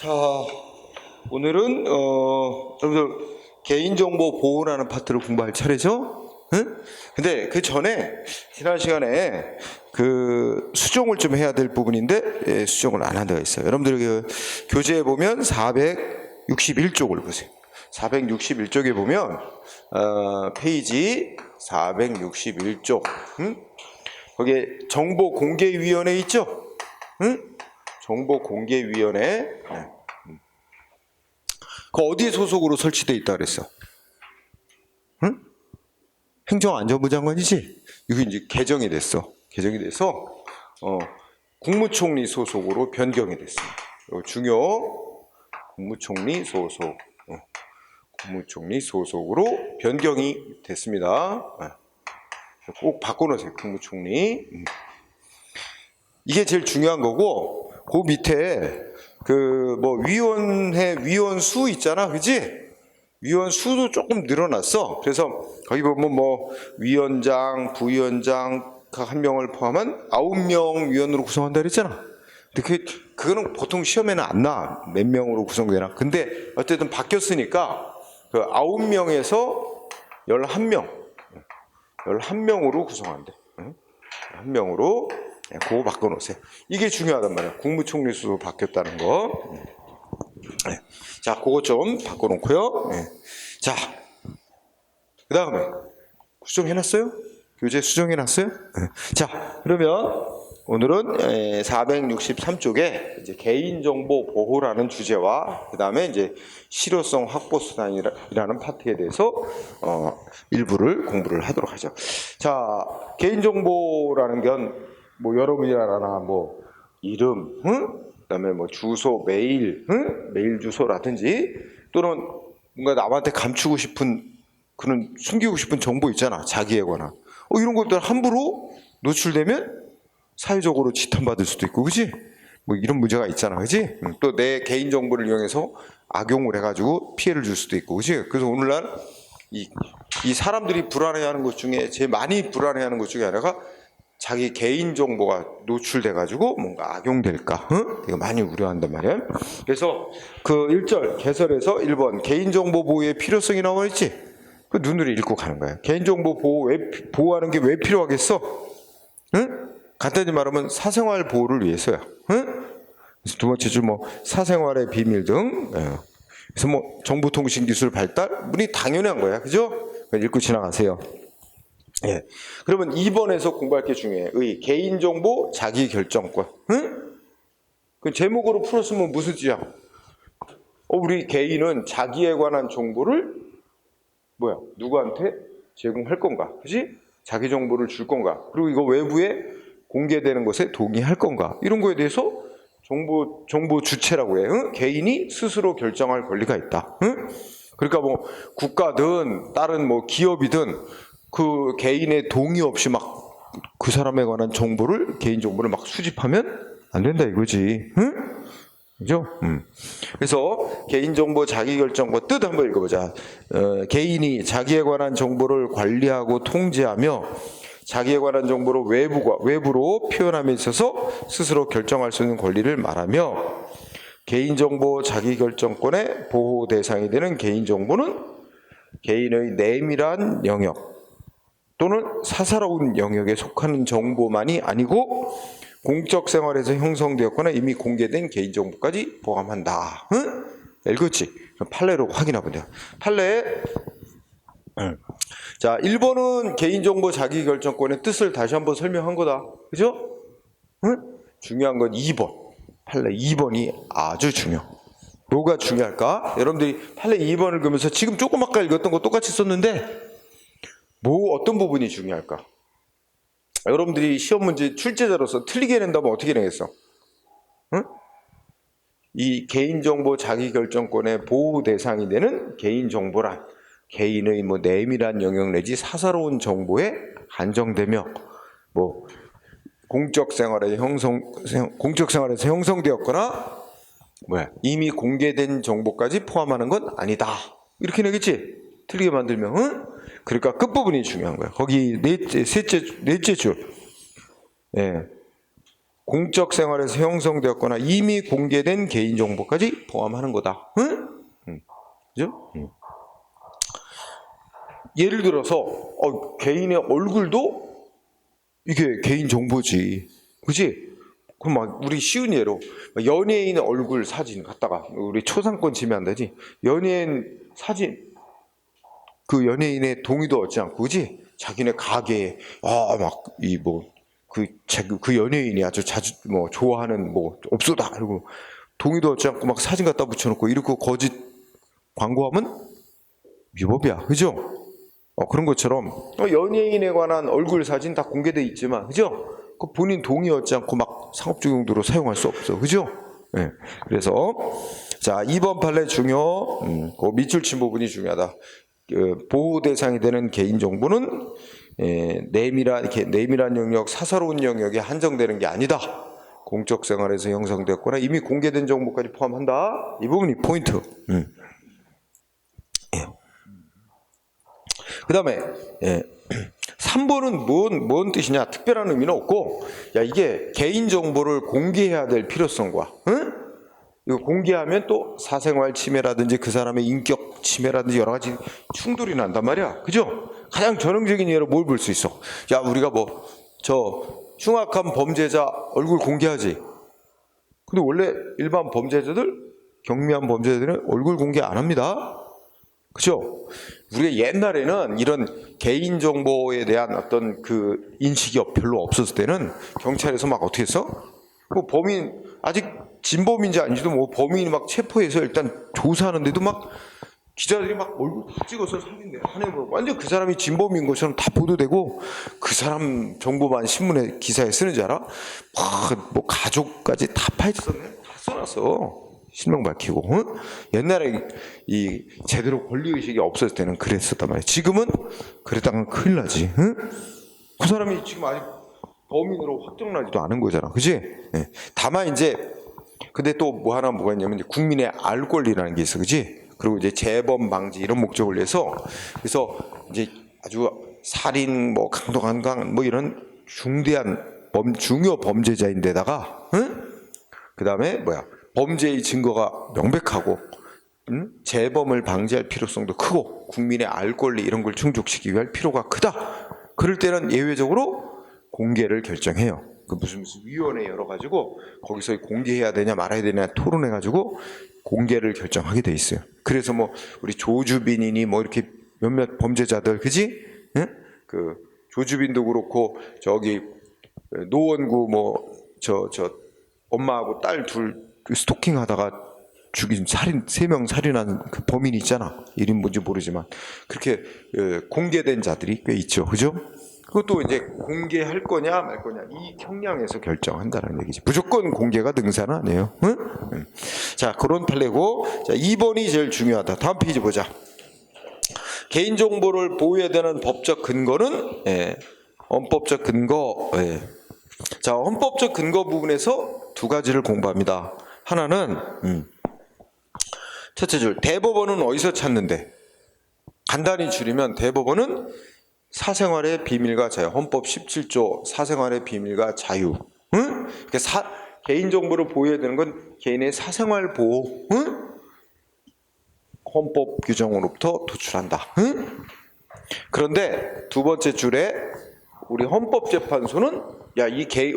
자, 오늘은 여러분들 개인정보 보호라는 파트를 공부할 차례죠? 응? 근데 그 전에 지난 시간에 그 수정을 좀 해야 될 부분인데 수정을 안 한 데가 있어요. 여러분들 그 교재에 보면 461쪽을 보세요. 461쪽에 보면 페이지 461쪽 거기에 정보공개위원회 있죠? 응? 정보공개위원회 그 어디에 소속으로 설치되어 있다 그랬어? 응? 행정안전부 장관이지? 이게 이제 개정이 됐어. 개정이 돼서 국무총리 소속으로 변경이 됐습니다. 중요 국무총리 소속, 국무총리 소속으로 변경이 됐습니다. 꼭 바꿔놓으세요. 국무총리. 이게 제일 중요한 거고, 그 밑에 그 뭐 위원회 위원수 있잖아, 그지? 위원수도 조금 늘어났어. 그래서 거기 보면 뭐 위원장, 부위원장 각 한 명을 포함한 9명 위원으로 구성한다 그랬잖아. 근데 그거는 보통 시험에는 안 나와. 몇 명으로 구성되나. 근데 어쨌든 바뀌었으니까 그 9명에서 11명으로 구성한대. 1명으로 그거 바꿔놓으세요. 이게 중요하단 말이야. 국무총리 수도 바뀌었다는 거. 자, 그거 좀 바꿔놓고요. 자, 그 다음에 수정해놨어요? 교재 수정해놨어요? 자, 그러면 오늘은 463쪽에 이제 개인정보 보호라는 주제와 그 다음에 이제 실효성 확보 수단이라는 파트에 대해서 일부를 공부를 하도록 하죠. 자, 개인정보라는 건 뭐 여러분이 알아나 뭐 이름, 그다음에 뭐 주소, 메일, 메일 주소라든지 또는 뭔가 남한테 감추고 싶은 그런 숨기고 싶은 정보 있잖아. 자기에 관한. 이런 것들 함부로 노출되면 사회적으로 지탄받을 수도 있고, 그지? 뭐 이런 문제가 있잖아, 그지? 또 내 개인 정보를 이용해서 악용을 해가지고 피해를 줄 수도 있고, 그지? 그래서 오늘날 이 사람들이 불안해하는 것 중에 제일 많이 불안해하는 것 중에 하나가 자기 개인 정보가 노출돼가지고 뭔가 악용될까? 이거 많이 우려한단 말이야. 그래서 그 1절 개설에서 1번 개인정보 보호의 필요성이 나와 있지. 그 눈으로 읽고 가는 거야. 개인정보 보호하는 게 왜 필요하겠어? 간단히 말하면 사생활 보호를 위해서야. 그래서 두 번째 줄 뭐 사생활의 비밀 등. 그래서 뭐 정보통신기술 발달 문이 당연한 거야, 그죠? 읽고 지나가세요. 그러면 2번에서 공부할 게 중요해. 개인정보 자기결정권. 그 제목으로 풀었으면 무슨 뜻이야? 우리 개인은 자기에 관한 정보를 누구한테 제공할 건가? 그지? 자기 정보를 줄 건가? 그리고 이거 외부에 공개되는 것에 동의할 건가? 이런 거에 대해서 정보 주체라고 해. 개인이 스스로 결정할 권리가 있다. 그러니까 뭐 국가든 다른 뭐 기업이든 그 개인의 동의 없이 막 그 사람에 관한 정보를, 개인 정보를 막 수집하면 안 된다 이거지. 그죠? 그래서 개인정보 자기결정권 뜻 한번 읽어보자. 개인이 자기에 관한 정보를 관리하고 통제하며 자기에 관한 정보를 외부로 표현함에 있어서 스스로 결정할 수 있는 권리를 말하며 개인정보 자기결정권의 보호 대상이 되는 개인정보는 개인의 내밀한 영역 또는 사사로운 영역에 속하는 정보만이 아니고 공적 생활에서 형성되었거나 이미 공개된 개인정보까지 포함한다. 읽었지? 판례로 확인하면 돼요. 판례. 자, 1번은 개인정보 자기결정권의 뜻을 다시 한번 설명한 거다. 그죠? 중요한 건 2번. 판례 2번이 아주 중요. 뭐가 중요할까? 여러분들이 판례 2번을 그러면서 지금 조금 아까 읽었던 거 똑같이 썼는데 어떤 부분이 중요할까? 여러분들이 시험 문제 출제자로서 틀리게 낸다면 어떻게 내겠어? 이 개인정보 자기결정권의 보호 대상이 되는 개인정보란 개인의 뭐 내밀한 영역 내지 사사로운 정보에 한정되며 뭐 공적 생활에서 형성되었거나 이미 공개된 정보까지 포함하는 건 아니다. 이렇게 내겠지? 틀리게 만들면 그러니까 끝부분이 중요한 거야. 거기 넷째 줄. 공적 생활에서 형성되었거나 이미 공개된 개인정보까지 포함하는 거다. 응? 그죠? 예를 들어서 개인의 얼굴도 이게 개인정보지. 그지? 그럼 막 우리 쉬운 예로 연예인 얼굴 사진 갖다가 우리 초상권 침해한 다지. 연예인 사진 그 연예인의 동의도 얻지 않고 그지? 자기네 가게에 막 이 뭐 그 연예인이 아주 자주 뭐 좋아하는 뭐 업소다 그리고 동의도 얻지 않고 막 사진 갖다 붙여놓고 이렇게 거짓 광고하면 위법이야. 그죠? 그런 것처럼 연예인에 관한 얼굴 사진 다 공개돼 있지만 그죠? 그 본인 동의 얻지 않고 막 상업적 용도로 사용할 수 없어. 그죠? 네. 그래서 자 2번 판례 중요 그 밑줄 친 부분이 중요하다. 보호 대상이 되는 개인 정보는 내밀한 영역, 사사로운 영역에 한정되는 게 아니다. 공적 생활에서 형성됐거나 이미 공개된 정보까지 포함한다. 이 부분이 포인트. 그 다음에 3번은 뭔 뜻이냐? 특별한 의미는 없고 이게 개인정보를 공개해야 될 필요성과 이거 공개하면 또 사생활 침해라든지 그 사람의 인격 침해라든지 여러 가지 충돌이 난단 말이야. 그죠? 가장 전형적인 예로 뭘 볼 수 있어? 우리가 흉악한 범죄자 얼굴 공개하지. 근데 원래 일반 범죄자들, 경미한 범죄자들은 얼굴 공개 안 합니다. 그죠? 우리가 옛날에는 이런 개인정보에 대한 어떤 그 인식이 별로 없었을 때는 경찰에서 막 어떻게 했어? 범인, 아직 진범인지 아닌지도 뭐 범인이 막 체포해서 일단 조사하는데도 막 기자들이 막 얼굴 다 찍어서 사진내 하네요. 완전 그 사람이 진범인 것처럼 다 보도되고 그 사람 정보만 신문에 기사에 쓰는 줄 알아? 뭐 가족까지 다 파헤쳤네. 다 써놨어. 실명 밝히고. 옛날에 이 제대로 권리의식이 없었을 때는 그랬었단 말이야. 지금은 그랬다간 큰일 나지. 그 사람이 지금 아직 범인으로 확정나지도 않은 거잖아. 그지? 네. 다만 이제 근데 또 뭐가 있냐면 이제 국민의 알 권리라는 게 있어. 그지? 그리고 이제 재범 방지 이런 목적을 위해서 그래서 이제 아주 살인 뭐 강도강간 뭐 이런 중대한 중요 범죄자인데다가 그다음에 범죄의 증거가 명백하고 재범을 방지할 필요성도 크고 국민의 알 권리 이런 걸 충족시키기 위할 필요가 크다. 그럴 때는 예외적으로 공개를 결정해요. 그 무슨 위원회 열어가지고 거기서 공개해야 되냐 말아야 되냐 토론해가지고 공개를 결정하게 돼 있어요. 그래서 뭐 우리 조주빈이니 뭐 이렇게 몇몇 범죄자들 그지? 그 조주빈도 그렇고 저기 노원구 뭐 저 엄마하고 딸 둘 스토킹하다가 죽인 3명 살인한 그 범인이 있잖아. 이름 뭔지 모르지만 그렇게 공개된 자들이 꽤 있죠. 그죠? 그것도 이제 공개할 거냐 말 거냐 이 형량에서 결정한다는 얘기지. 무조건 공개가 능사는 아니에요. 자, 그런 판례고. 자, 2번이 제일 중요하다. 다음 페이지 보자. 개인정보를 보호해야 되는 법적 근거는 헌법적 근거. 자, 헌법적 근거 부분에서 두 가지를 공부합니다. 하나는 첫째 줄 대법원은 어디서 찾는데? 간단히 줄이면 대법원은 사생활의 비밀과 자유, 헌법 17조 사생활의 비밀과 자유. 개인정보를 보호해야 되는 건 개인의 사생활 보호, 헌법 규정으로부터 도출한다. 그런데 두 번째 줄에 우리 헌법재판소는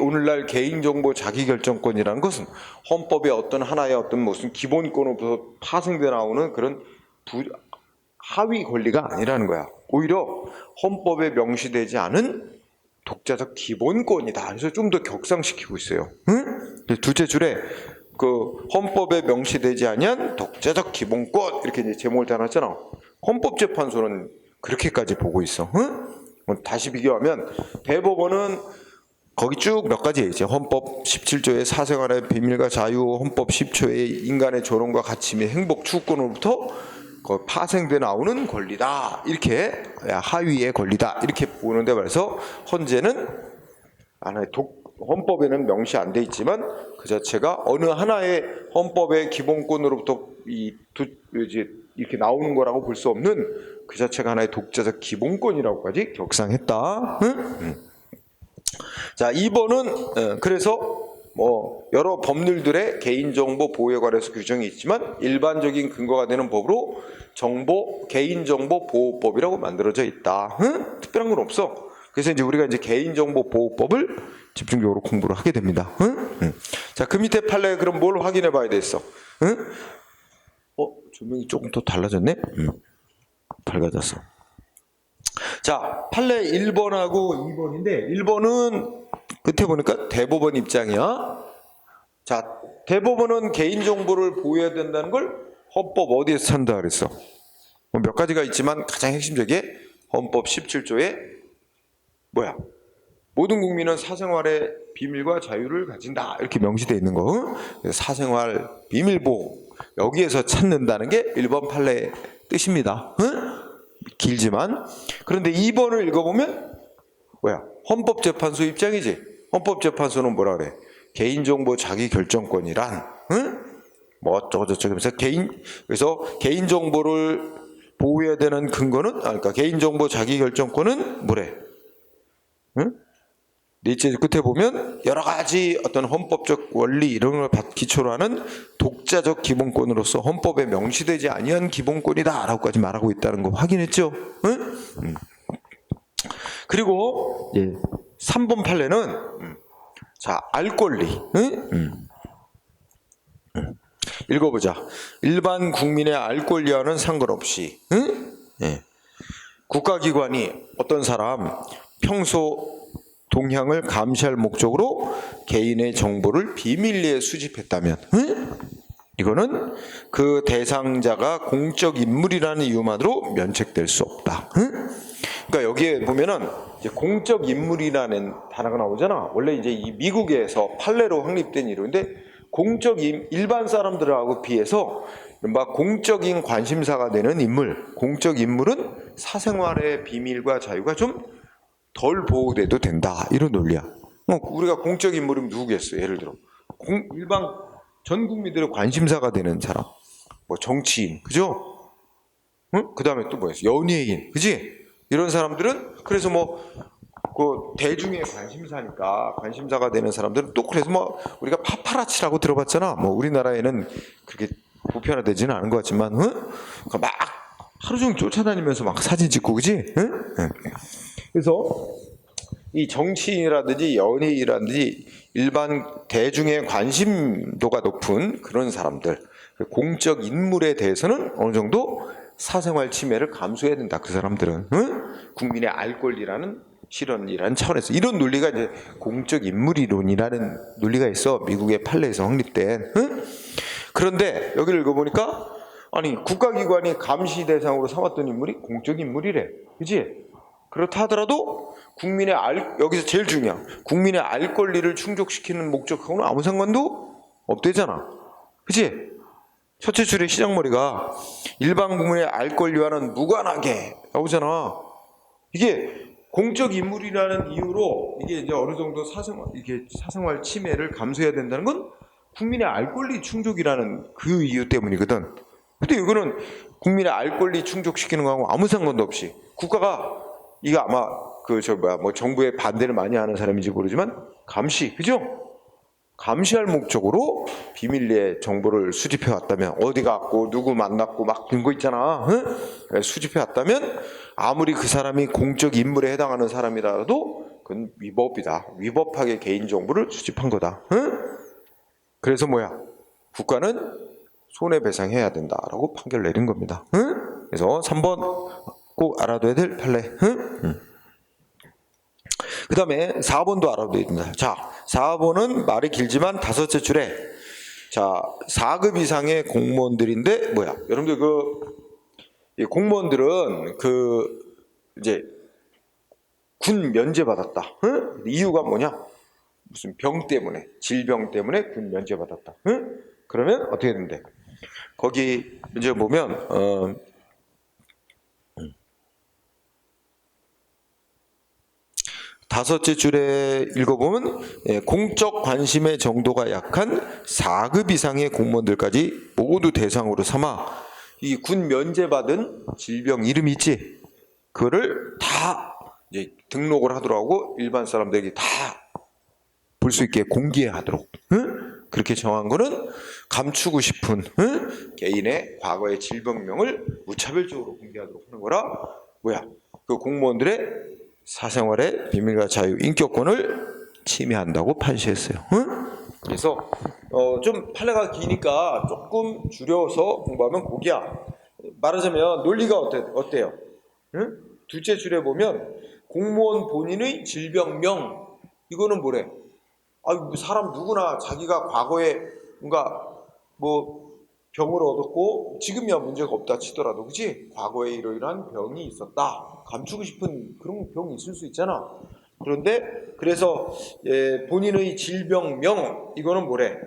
오늘날 개인정보 자기결정권이라는 것은 헌법의 어떤 하나의 어떤 무슨 기본권으로부터 파생돼 나오는 그런 하위 권리가 아니라는 거야. 오히려 헌법에 명시되지 않은 독자적 기본권이다. 그래서 좀 더 격상시키고 있어요. 둘째 줄에 그 헌법에 명시되지 아니한 독자적 기본권 이렇게 이제 제목을 달았잖아. 헌법재판소는 그렇게까지 보고 있어. 다시 비교하면 대법원은 거기 쭉 몇 가지 이제 헌법 17조의 사생활의 비밀과 자유, 헌법 10조의 인간의 존엄과 가치 및 행복 추구권으로부터 파생돼 나오는 권리다. 이렇게 하위의 권리다. 이렇게 보는데 말해서 헌재는 헌법에는 명시 안 돼 있지만 그 자체가 어느 하나의 헌법의 기본권으로부터 이렇게 나오는 거라고 볼 수 없는 그 자체가 하나의 독자적 기본권이라고까지 격상했다. 자, 2번은 그래서 뭐 여러 법률들의 개인정보 보호에 관해서 규정이 있지만 일반적인 근거가 되는 법으로 개인정보보호법이라고 만들어져 있다. 응? 특별한 건 없어. 그래서 이제 우리가 이제 개인정보보호법을 집중적으로 공부를 하게 됩니다. 응? 응. 자, 그 밑에 판례 그럼 뭘 확인해 봐야 되겠어? 응? 조명이 조금 더 달라졌네? 밝아졌어. 자, 판례 1번하고 2번인데 1번은 끝에 보니까 대법원 입장이야. 자, 대법원은 개인정보를 보호해야 된다는 걸 헌법 어디에서 찬다 그랬어? 몇 가지가 있지만 가장 핵심적인 헌법 17조에 뭐야? 모든 국민은 사생활의 비밀과 자유를 가진다 이렇게 명시되어 있는 거. 사생활 비밀보호 여기에서 찾는다는 게 1번 판례의 뜻입니다. 길지만 그런데 2번을 읽어보면 뭐야? 헌법재판소 입장이지. 헌법재판소는 뭐라 그래? 개인정보 자기결정권이란 뭐 어쩌고저쩌고 하면서 그래서 개인정보를 보호해야 되는 근거는 그러니까 개인정보 자기결정권은 뭐래? 넷째 끝에 보면 여러 가지 어떤 헌법적 원리 이런 걸 기초로 하는 독자적 기본권으로서 헌법에 명시되지 아니한 기본권이다라고까지 말하고 있다는 거 확인했죠? 그리고 3번 판례는 자, 알 권리. 읽어보자. 일반 국민의 알 권리와는 상관없이 국가기관이 어떤 사람 평소 동향을 감시할 목적으로 개인의 정보를 비밀리에 수집했다면 이거는 그 대상자가 공적 인물이라는 이유만으로 면책될 수 없다. 그러니까 여기에 보면은 이제 공적 인물이라는 단어가 나오잖아. 원래 이제 이 미국에서 판례로 확립된 이론인데 일반 사람들하고 비해서 막 공적인 관심사가 되는 인물, 공적 인물은 사생활의 비밀과 자유가 좀 덜 보호돼도 된다. 이런 논리야. 우리가 공적 인물이면 누구겠어? 예를 들어 일반 전 국민들의 관심사가 되는 사람, 뭐 정치인, 그죠? 그 다음에 또 뭐였어? 연예인, 그지? 이런 사람들은 그래서 뭐 그 대중의 관심사가 되는 사람들은 또 그래서 뭐 우리가 파파라치라고 들어봤잖아. 뭐 우리나라에는 그렇게 보편화되지는 않은 것 같지만, 그러니까 막 하루 종일 쫓아다니면서 막 사진 찍고, 그지? 그래서 이 정치인이라든지 연예인이라든지 일반 대중의 관심도가 높은 그런 사람들, 공적 인물에 대해서는 어느 정도 사생활 침해를 감수해야 된다. 그 사람들은 국민의 알 권리라는 실현이라는 차원에서 이런 논리가 이제 공적 인물 이론이라는 논리가 있어. 미국의 판례에서 확립된. 그런데 여기를 읽어보니까 아니 국가기관이 감시 대상으로 삼았던 인물이 공적 인물이래. 그지? 그렇다 하더라도 여기서 제일 중요한 국민의 알 권리를 충족시키는 목적하고는 아무 상관도 없대잖아. 그치? 첫째 줄의 시작머리가 일반 국민의 알 권리와는 무관하게 나오잖아. 이게 공적 인물이라는 이유로 이게 이제 어느 정도 사생활 침해를 감수해야 된다는 건 국민의 알 권리 충족이라는 그 이유 때문이거든. 근데 이거는 국민의 알 권리 충족시키는 거하고 아무 상관도 없이 국가가 이거 아마 뭐 정부의 반대를 많이 하는 사람인지 모르지만 그죠? 감시할 목적으로 비밀리에 정보를 수집해 왔다면 어디 갔고 누구 만났고 막 그런 거 있잖아. 수집해 왔다면 아무리 그 사람이 공적 인물에 해당하는 사람이라도 그건 위법이다. 위법하게 개인 정보를 수집한 거다. 그래서 뭐야? 국가는 손해배상해야 된다라고 판결 내린 겁니다. 그래서 3번 꼭 알아둬야 될 판례. 그 다음에 4번도 알아둬야 된다. 자, 4번은 말이 길지만 다섯째 줄에 자 4급 이상의 공무원들인데 뭐야? 여러분들 이 공무원들은 이제 군 면제받았다. 이유가 뭐냐? 무슨 병 때문에, 질병 때문에 군 면제받았다. 그러면 어떻게 된대? 거기 이제 보면 다섯째 줄에 읽어보면 공적 관심의 정도가 약한 4급 이상의 공무원들까지 모두 대상으로 삼아 이 군 면제받은 질병 이름이 있지? 그거를 다 이제 등록을 하더라고. 일반 사람들에게 다 볼 수 있게 공개하도록, 그렇게 정한 거는 감추고 싶은 개인의 과거의 질병명을 무차별적으로 공개하도록 하는 거라 뭐야? 그 공무원들의 사생활의 비밀과 자유, 인격권을 침해한다고 판시했어요. 그래서 좀 판례가 기니까 조금 줄여서 공부하면 거기야. 말하자면 논리가 어때요? 둘째 줄에 보면 공무원 본인의 질병명, 이거는 뭐래? 사람 누구나 자기가 과거에 뭔가 뭐 병을 얻었고 지금이야 문제가 없다 치더라도, 그치? 과거에 이러이러한 병이 있었다, 감추고 싶은 그런 병이 있을 수 있잖아. 그런데 그래서 본인의 질병명, 이거는 뭐래?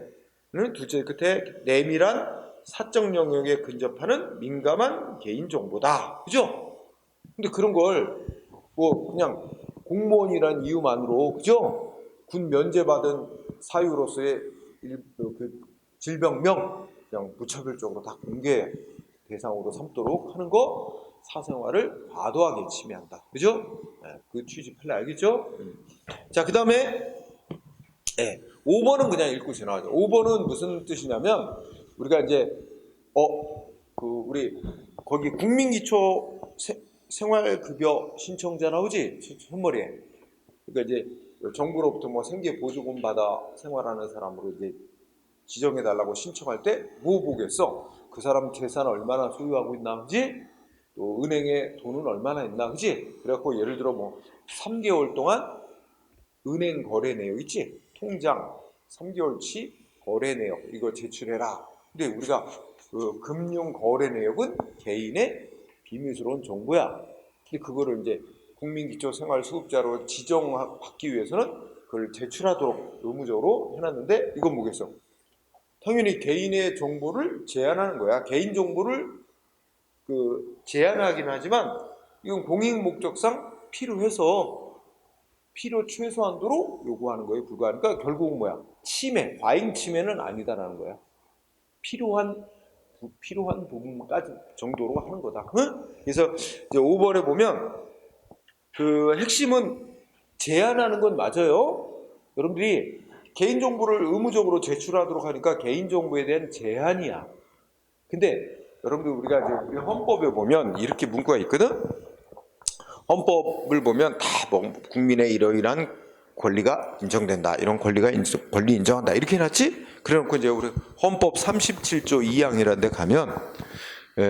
둘째 끝에 내밀한 사적 영역에 근접하는 민감한 개인 정보다, 그죠? 근데 그런 걸 뭐 그냥 공무원이란 이유만으로, 그죠? 군 면제받은 사유로서의 그 질병명 그냥 무차별적으로 다 공개 대상으로 삼도록 하는 거, 사생활을 과도하게 침해한다, 그죠? 그 취지 판례 알겠죠? 자, 그 다음에 5번은 그냥 읽고 지나가죠. 5번은 무슨 뜻이냐면, 우리가 이제 우리 거기 국민기초 생활급여 신청자 나오지? 손머리에. 그러니까 이제 정부로부터 뭐 생계보조금 받아 생활하는 사람으로 이제 지정해달라고 신청할 때 뭐 보겠어? 그 사람 재산 얼마나 소유하고 있나, 그지? 또 은행에 돈은 얼마나 있나, 그지? 그래갖고 예를 들어 뭐 3개월 동안 은행 거래 내역 있지? 통장 3개월치 거래 내역 이거 제출해라. 근데 우리가 그 금융 거래 내역은 개인의 비밀스러운 정보야. 근데 그거를 이제 국민기초생활수급자로 지정받기 위해서는 그걸 제출하도록 의무적으로 해놨는데, 이건 뭐겠어? 당연히 개인의 정보를 제한하는 거야. 개인 정보를 제한하긴 하지만 이건 공익 목적상 필요해서 필요 최소한도로 요구하는 거에 불과하니까 결국은 뭐야? 침해, 과잉 침해는 아니다라는 거야. 필요한 부분까지 정도로 하는 거다. 그래서 이제 5번에 보면 그 핵심은 제한하는 건 맞아요. 여러분들이 개인정보를 의무적으로 제출하도록 하니까 개인정보에 대한 제한이야. 근데 여러분들 우리가 이제 헌법에 보면 이렇게 문구가 있거든. 헌법을 보면 다 뭐 국민의 이러이러한 권리가 인정된다, 이런 권리 인정한다 이렇게 해놨지. 그래놓고 이제 우리 헌법 37조 2항이라는 데 가면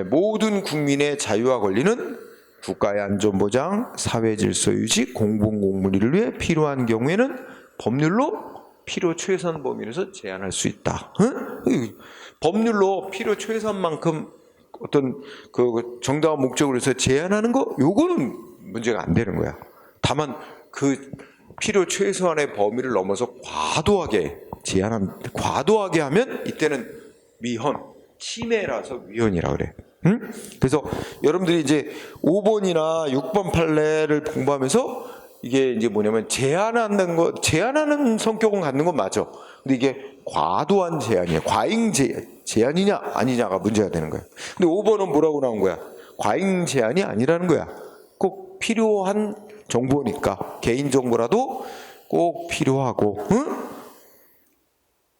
모든 국민의 자유와 권리는 국가의 안전보장, 사회질서 유지, 공공공무리를 위해 필요한 경우에는 법률로 필요 최선 범위 내에서 제한할 수 있다. 법률로 필요 최선만큼 어떤 그 정당한 목적으로 해서 제한하는 거, 요거는 문제가 안 되는 거야. 다만 그 필요 최소한의 범위를 넘어서 과도하게 과도하게 하면 이때는 위헌, 침해라서 위헌이라 그래. 그래서 여러분들이 이제 5번이나 6번 판례를 공부하면서 이게 이제 뭐냐면 제한하는 성격은 갖는 건 맞아. 근데 이게 과도한 제한이야. 과잉 제한이냐 아니냐가 문제가 되는 거야. 근데 5번은 뭐라고 나온 거야? 과잉 제한이 아니라는 거야. 꼭 필요한 정보니까, 개인 정보라도 꼭 필요하고,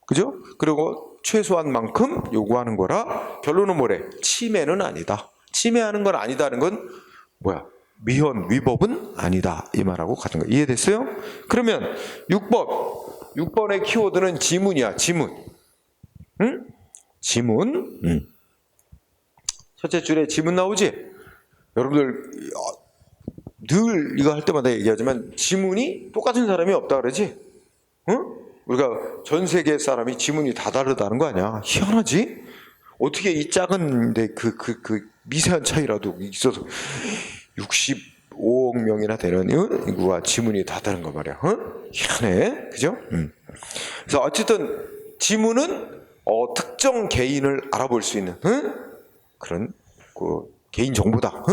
그죠? 그리고 최소한 만큼 요구하는 거라. 결론은 뭐래? 침해는 아니다. 침해하는 건 아니다는 건 뭐야? 위헌, 위법은 아니다, 이 말하고 같은 거. 이해됐어요? 그러면 6번의 키워드는 지문이야. 지문. 지문. 첫째 줄에 지문 나오지? 여러분들 늘 이거 할 때마다 얘기하지만 지문이 똑같은 사람이 없다 그러지? 우리가 전 세계 사람이 지문이 다 다르다는 거 아니야? 희한하지? 어떻게 이 작은데 그 미세한 차이라도 있어서 65억 명이나 되는 인구가 지문이 다 다른 거 말이야. 희한해, 그죠? 그래서 어쨌든 지문은 특정 개인을 알아볼 수 있는 그런 개인 정보다.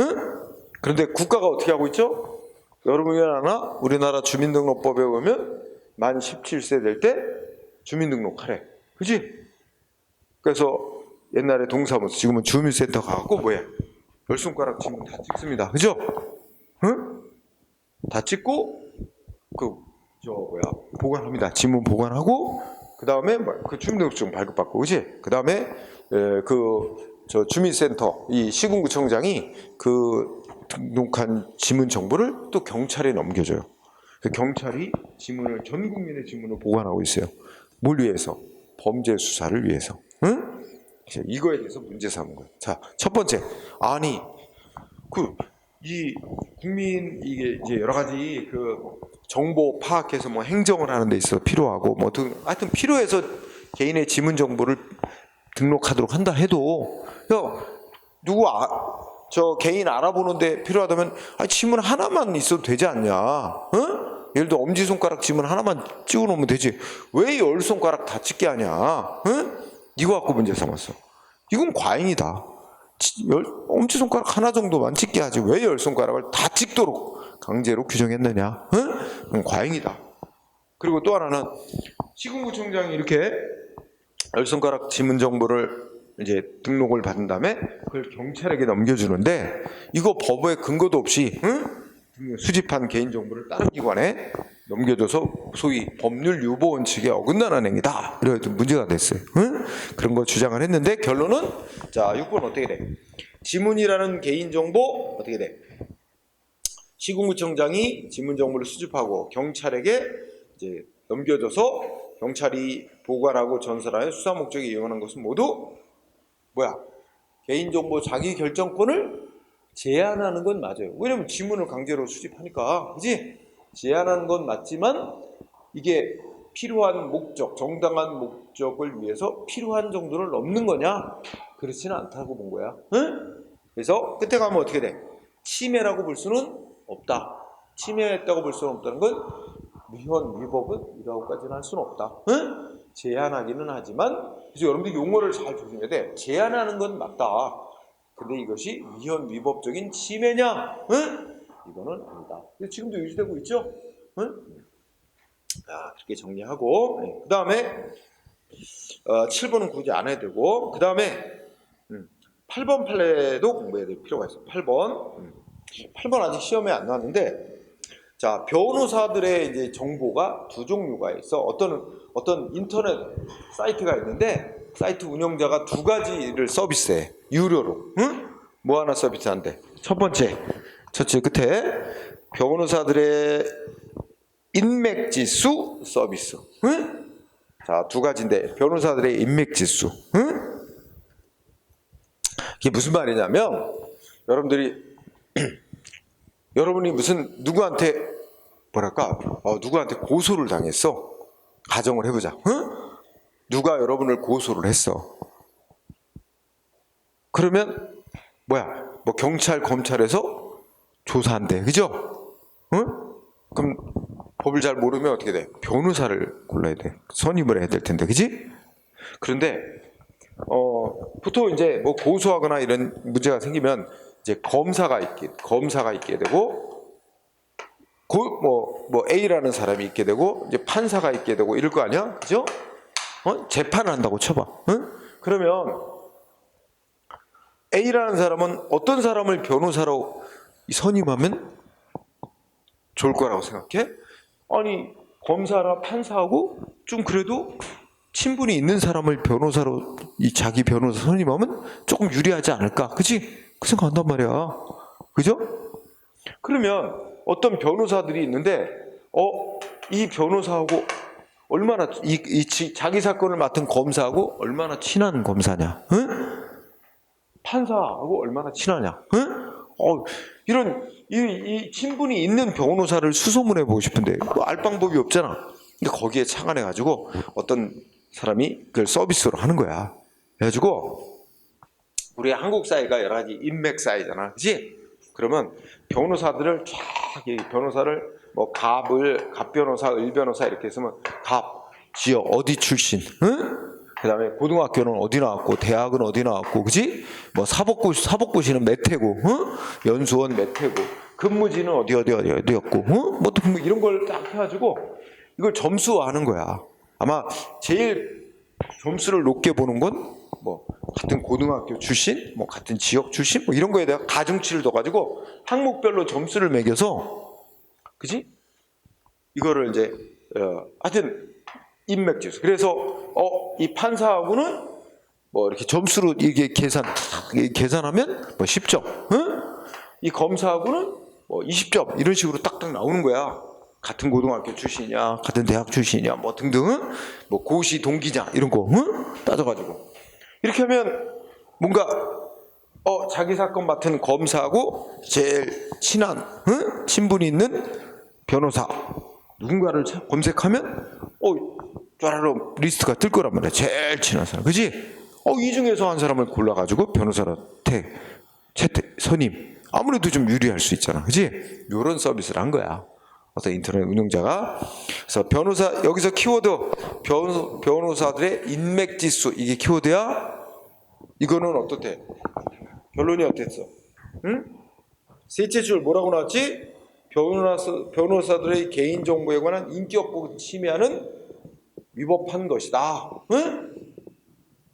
그런데 국가가 어떻게 하고 있죠? 여러분이 아나? 우리나라 주민등록법에 보면 만 17세 될 때 주민등록하래. 그지? 그래서 옛날에 동사무소, 지금은 주민센터 가갖고 뭐야? 열 손가락 지문 다 찍습니다. 그죠? 다 찍고 보관합니다. 지문 보관하고 그 다음에 그 주민등록증 발급받고, 그지? 그 다음에 저 주민센터 이 시군구청장이 그 등록한 지문 정보를 또 경찰에 넘겨줘요. 그 경찰이 전 국민의 지문을 보관하고 있어요. 뭘 위해서? 범죄 수사를 위해서. 응? 이거에 대해서 문제 삼은 거예요. 자, 첫 번째, 아니 이 국민 이게 이제 여러 가지 그 정보 파악해서 뭐 행정을 하는 데 있어서 필요하고 뭐 하여튼 필요해서 개인의 지문 정보를 등록하도록 한다 해도 저 개인 알아보는데 필요하다면 지문 하나만 있어도 되지 않냐? 응? 예를 들어 엄지손가락 지문 하나만 찍어 놓으면 되지. 왜 10손가락 다 찍게 하냐? 응? 이거 갖고 문제 삼았어. 이건 과잉이다. 엄지손가락 하나 정도만 찍게 하지 왜 10손가락을 다 찍도록 강제로 규정했느냐? 응? 과잉이다. 그리고 또 하나는 시군구청장이 이렇게 10손가락 지문 정보를 이제 등록을 받은 다음에 그걸 경찰에게 넘겨주는데 이거 법에 근거도 없이 수집한 개인정보를 다른 기관에 넘겨줘서 소위 법률 유보 원칙에 어긋나는 행위다. 이래서 문제가 됐어요. 그런 거 주장을 했는데 결론은 자 6번 어떻게 돼? 지문이라는 개인정보 어떻게 돼? 시군구청장이 지문정보를 수집하고 경찰에게 이제 넘겨줘서 경찰이 보관하고 전달하여 수사 목적에 이용하는 것은 모두 개인정보 자기 결정권을 제한하는 건 맞아요. 왜냐면 지문을 강제로 수집하니까, 그지? 제한하는 건 맞지만 이게 필요한 목적, 정당한 목적을 위해서 필요한 정도를 넘는 거냐? 그렇지는 않다고 본 거야. 응? 그래서 끝에 가면 어떻게 돼? 침해라고 볼 수는 없다. 침해했다고 볼 수는 없다는 건 위헌, 위법은 이라고까지는 할 수는 없다. 응? 제한하기는 하지만, 그래서 여러분들 용어를 잘 조심해야 돼. 제한하는 건 맞다. 근데 이것이 위헌, 위법적인 침해냐? 응? 이거는 아니다. 지금도 유지되고 있죠? 응? 자, 이렇게 정리하고, 그 다음에 7번은 굳이 안 해도 되고, 그 다음에 8번 판례도 공부해야 될 필요가 있어. 8번 아직 시험에 안 나왔는데, 자, 변호사들의 이제 정보가 두 종류가 있어. 어떤 인터넷 사이트가 있는데 사이트 운영자가 두 가지를 서비스해. 유료로. 응? 뭐 하나 서비스한대. 첫째 끝에 변호사들의 인맥지수 서비스. 응? 자, 두 가지인데 변호사들의 인맥지수. 응? 이게 무슨 말이냐면 여러분이 무슨 누구한테 누구한테 고소를 당했어. 가정을 해보자. 응? 누가 여러분을 고소를 했어. 그러면 뭐 경찰, 검찰에서 조사한대. 그죠? 응? 그럼 법을 잘 모르면 어떻게 돼? 변호사를 골라야 돼. 선임을 해야 될 텐데. 그지? 그런데 보통 이제 뭐 고소하거나 이런 문제가 생기면 이제 검사가 있게 되고 뭐 A라는 사람이 있게 되고 이제 판사가 있게 되고 이럴 거 아니야, 그죠? 재판을 한다고 쳐봐. 응? 그러면 A라는 사람은 어떤 사람을 변호사로 선임하면 좋을 거라고 생각해? 아니 검사나 판사하고 좀 그래도 친분이 있는 사람을 변호사로 자기 변호사 선임하면 조금 유리하지 않을까, 그치? 그 생각한단 말이야, 그죠? 그러면 어떤 변호사들이 있는데 이 변호사하고 얼마나 자기 사건을 맡은 검사하고 얼마나 친한 검사냐, 응? 판사하고 얼마나 친하냐, 응? 이런 이 친분이 있는 변호사를 수소문해 보고 싶은데 알 방법이 없잖아. 근데 거기에 착안해 가지고 어떤 사람이 그걸 서비스로 하는 거야. 그래가지고 우리 한국 사회가 여러 가지 인맥 사회잖아, 그렇지? 그러면 변호사들을 변호사를 뭐 갑 변호사, 을 변호사 이렇게 했으면 갑, 지역 어디 출신, 응? 그다음에 고등학교는 어디 나왔고, 대학은 어디 나왔고, 그지? 뭐 사법고시는 매태고, 응? 연수원 매태고, 근무지는 어디였고, 응? 뭐 이런 걸 딱 해가지고 이걸 점수화하는 거야. 아마 제일 점수를 높게 보는 건 뭐 같은 고등학교 출신, 뭐 같은 지역 출신, 뭐 이런 거에 대한 가중치를 둬가지고 항목별로 점수를 매겨서, 그지? 이거를 이제 하여튼 인맥지수. 그래서 이 판사하고는 뭐 이렇게 점수로 이게 계산하면 뭐 10점, 응? 이 검사하고는 뭐 20점 이런 식으로 딱딱 나오는 거야. 같은 고등학교 출신이냐, 같은 대학 출신이냐, 뭐 등등, 뭐 고시 동기냐 이런 거, 응? 따져가지고 이렇게 하면 뭔가 자기 사건 맡은 검사하고 제일 친한, 응? 친분이 있는 변호사 누군가를 검색하면 쫘라로 리스트가 뜰 거란 말이야. 제일 친한 사람, 그지? 이 중에서 한 사람을 골라가지고 변호사한테 선임. 아무래도 좀 유리할 수 있잖아, 그지? 이런 서비스를 한 거야. 어떤 인터넷 운영자가. 그래서 여기서 키워드 변호사들의 인맥 지수, 이게 키워드야. 이거는 어떻대? 결론이 어땠어? 응? 셋째 줄 뭐라고 나왔지? 변호사들의 개인정보에 관한 인격보호 침해하는 위법한 것이다. 응?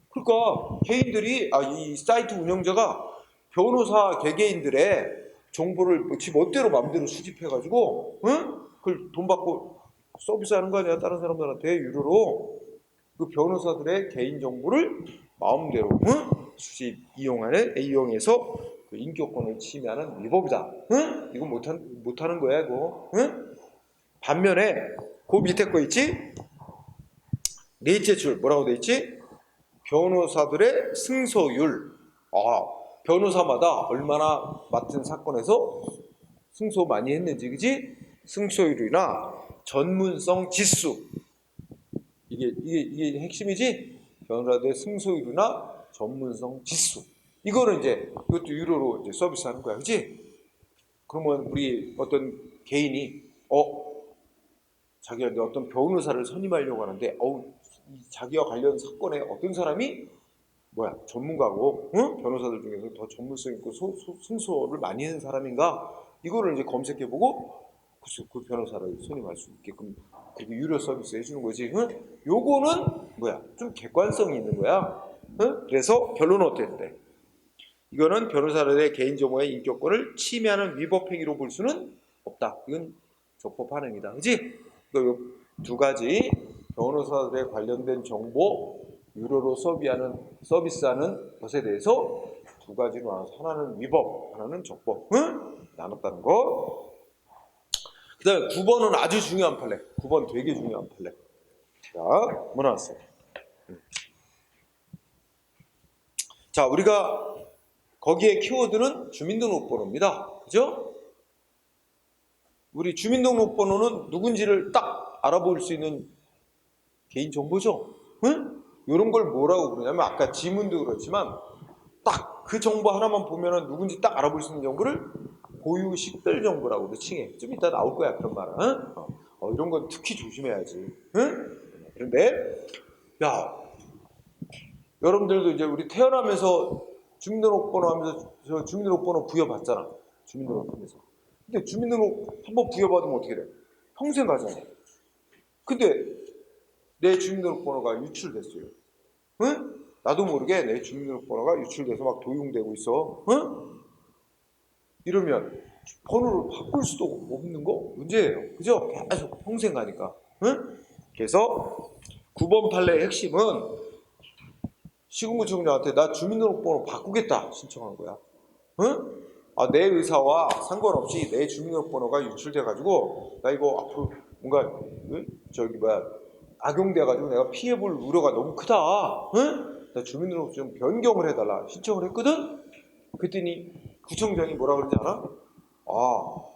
그러니까 개인들이 이 사이트 운영자가 변호사 개개인들의 정보를 지 멋대로 마음대로 수집해가지고, 응? 그걸 돈 받고 서비스하는 거 아니야? 다른 사람들한테 유료로 그 변호사들의 개인 정보를 마음대로, 응? 이용해서 그 인격권을 침해하는 위법이다. 응? 이거 못하는 거야, 이거. 응? 반면에 그 밑에 거 있지? 넷째 줄 뭐라고 돼 있지? 변호사들의 승소율. 변호사마다 얼마나 맡은 사건에서 승소 많이 했는지, 그지? 승소율이나 전문성 지수. 이게 핵심이지? 변호사들의 승소율이나 전문성 지수. 이거는 이것도 유료로 이제 서비스하는 거야, 그지? 그러면 우리 어떤 개인이 자기가 어떤 변호사를 선임하려고 하는데 자기와 관련 사건에 어떤 사람이 전문가고, 응? 변호사들 중에서 더 전문성 있고 승소를 많이 하는 사람인가? 이거를 이제 검색해보고 그 변호사를 선임할 수 있게끔 그렇게 유료 서비스 해주는 거지. 응? 요거는 좀 객관성이 있는 거야. 응? 그래서 결론은 어땠대? 이거는 변호사들의 개인정보의 인격권을 침해하는 위법행위로 볼 수는 없다. 이건 적법한 행위다. 그지? 두 가지 변호사들에 관련된 정보 유료로 서비스하는 것에 대해서 두 가지로 나눠서 하나는 위법, 하나는 적법, 응? 나눴다는 거. 그 다음에 9번은 아주 중요한 판례. 9번 되게 중요한 판례. 자, 뭐 나왔어요? 자, 우리가 거기에 키워드는 주민등록번호입니다. 그죠? 우리 주민등록번호는 누군지를 딱 알아볼 수 있는 개인정보죠. 응? 이런 걸 뭐라고 그러냐면 아까 지문도 그렇지만 딱 그 정보 하나만 보면은 누군지 딱 알아볼 수 있는 정보를 고유 식별 정보라고도 칭해. 좀 이따 나올 거야, 그런 말은. 이런 건 특히 조심해야지. 응? 그런데 여러분들도 이제 우리 태어나면서 주민등록번호 하면서 저 주민등록번호 부여받잖아. 주민등록하면서. 근데 주민등록 한번 부여받으면 어떻게 돼? 평생 가잖아. 근데 내 주민등록번호가 유출됐어요. 응? 나도 모르게 내 주민등록번호가 유출돼서 막 도용되고 있어. 응? 이러면 번호를 바꿀 수도 없는 거 문제예요. 그죠? 계속 평생 가니까. 응? 그래서 9번 판례의 핵심은 시군구청장한테 나 주민등록번호 바꾸겠다 신청한 거야. 응? 내 의사와 상관없이 내 주민등록번호가 유출돼가지고 나 이거 앞으로 뭔가 악용돼가지고 내가 피해볼 우려가 너무 크다. 응? 나 주민등록 좀 변경을 해달라 신청을 했거든. 그랬더니 구청장이 뭐라 그러지 않아?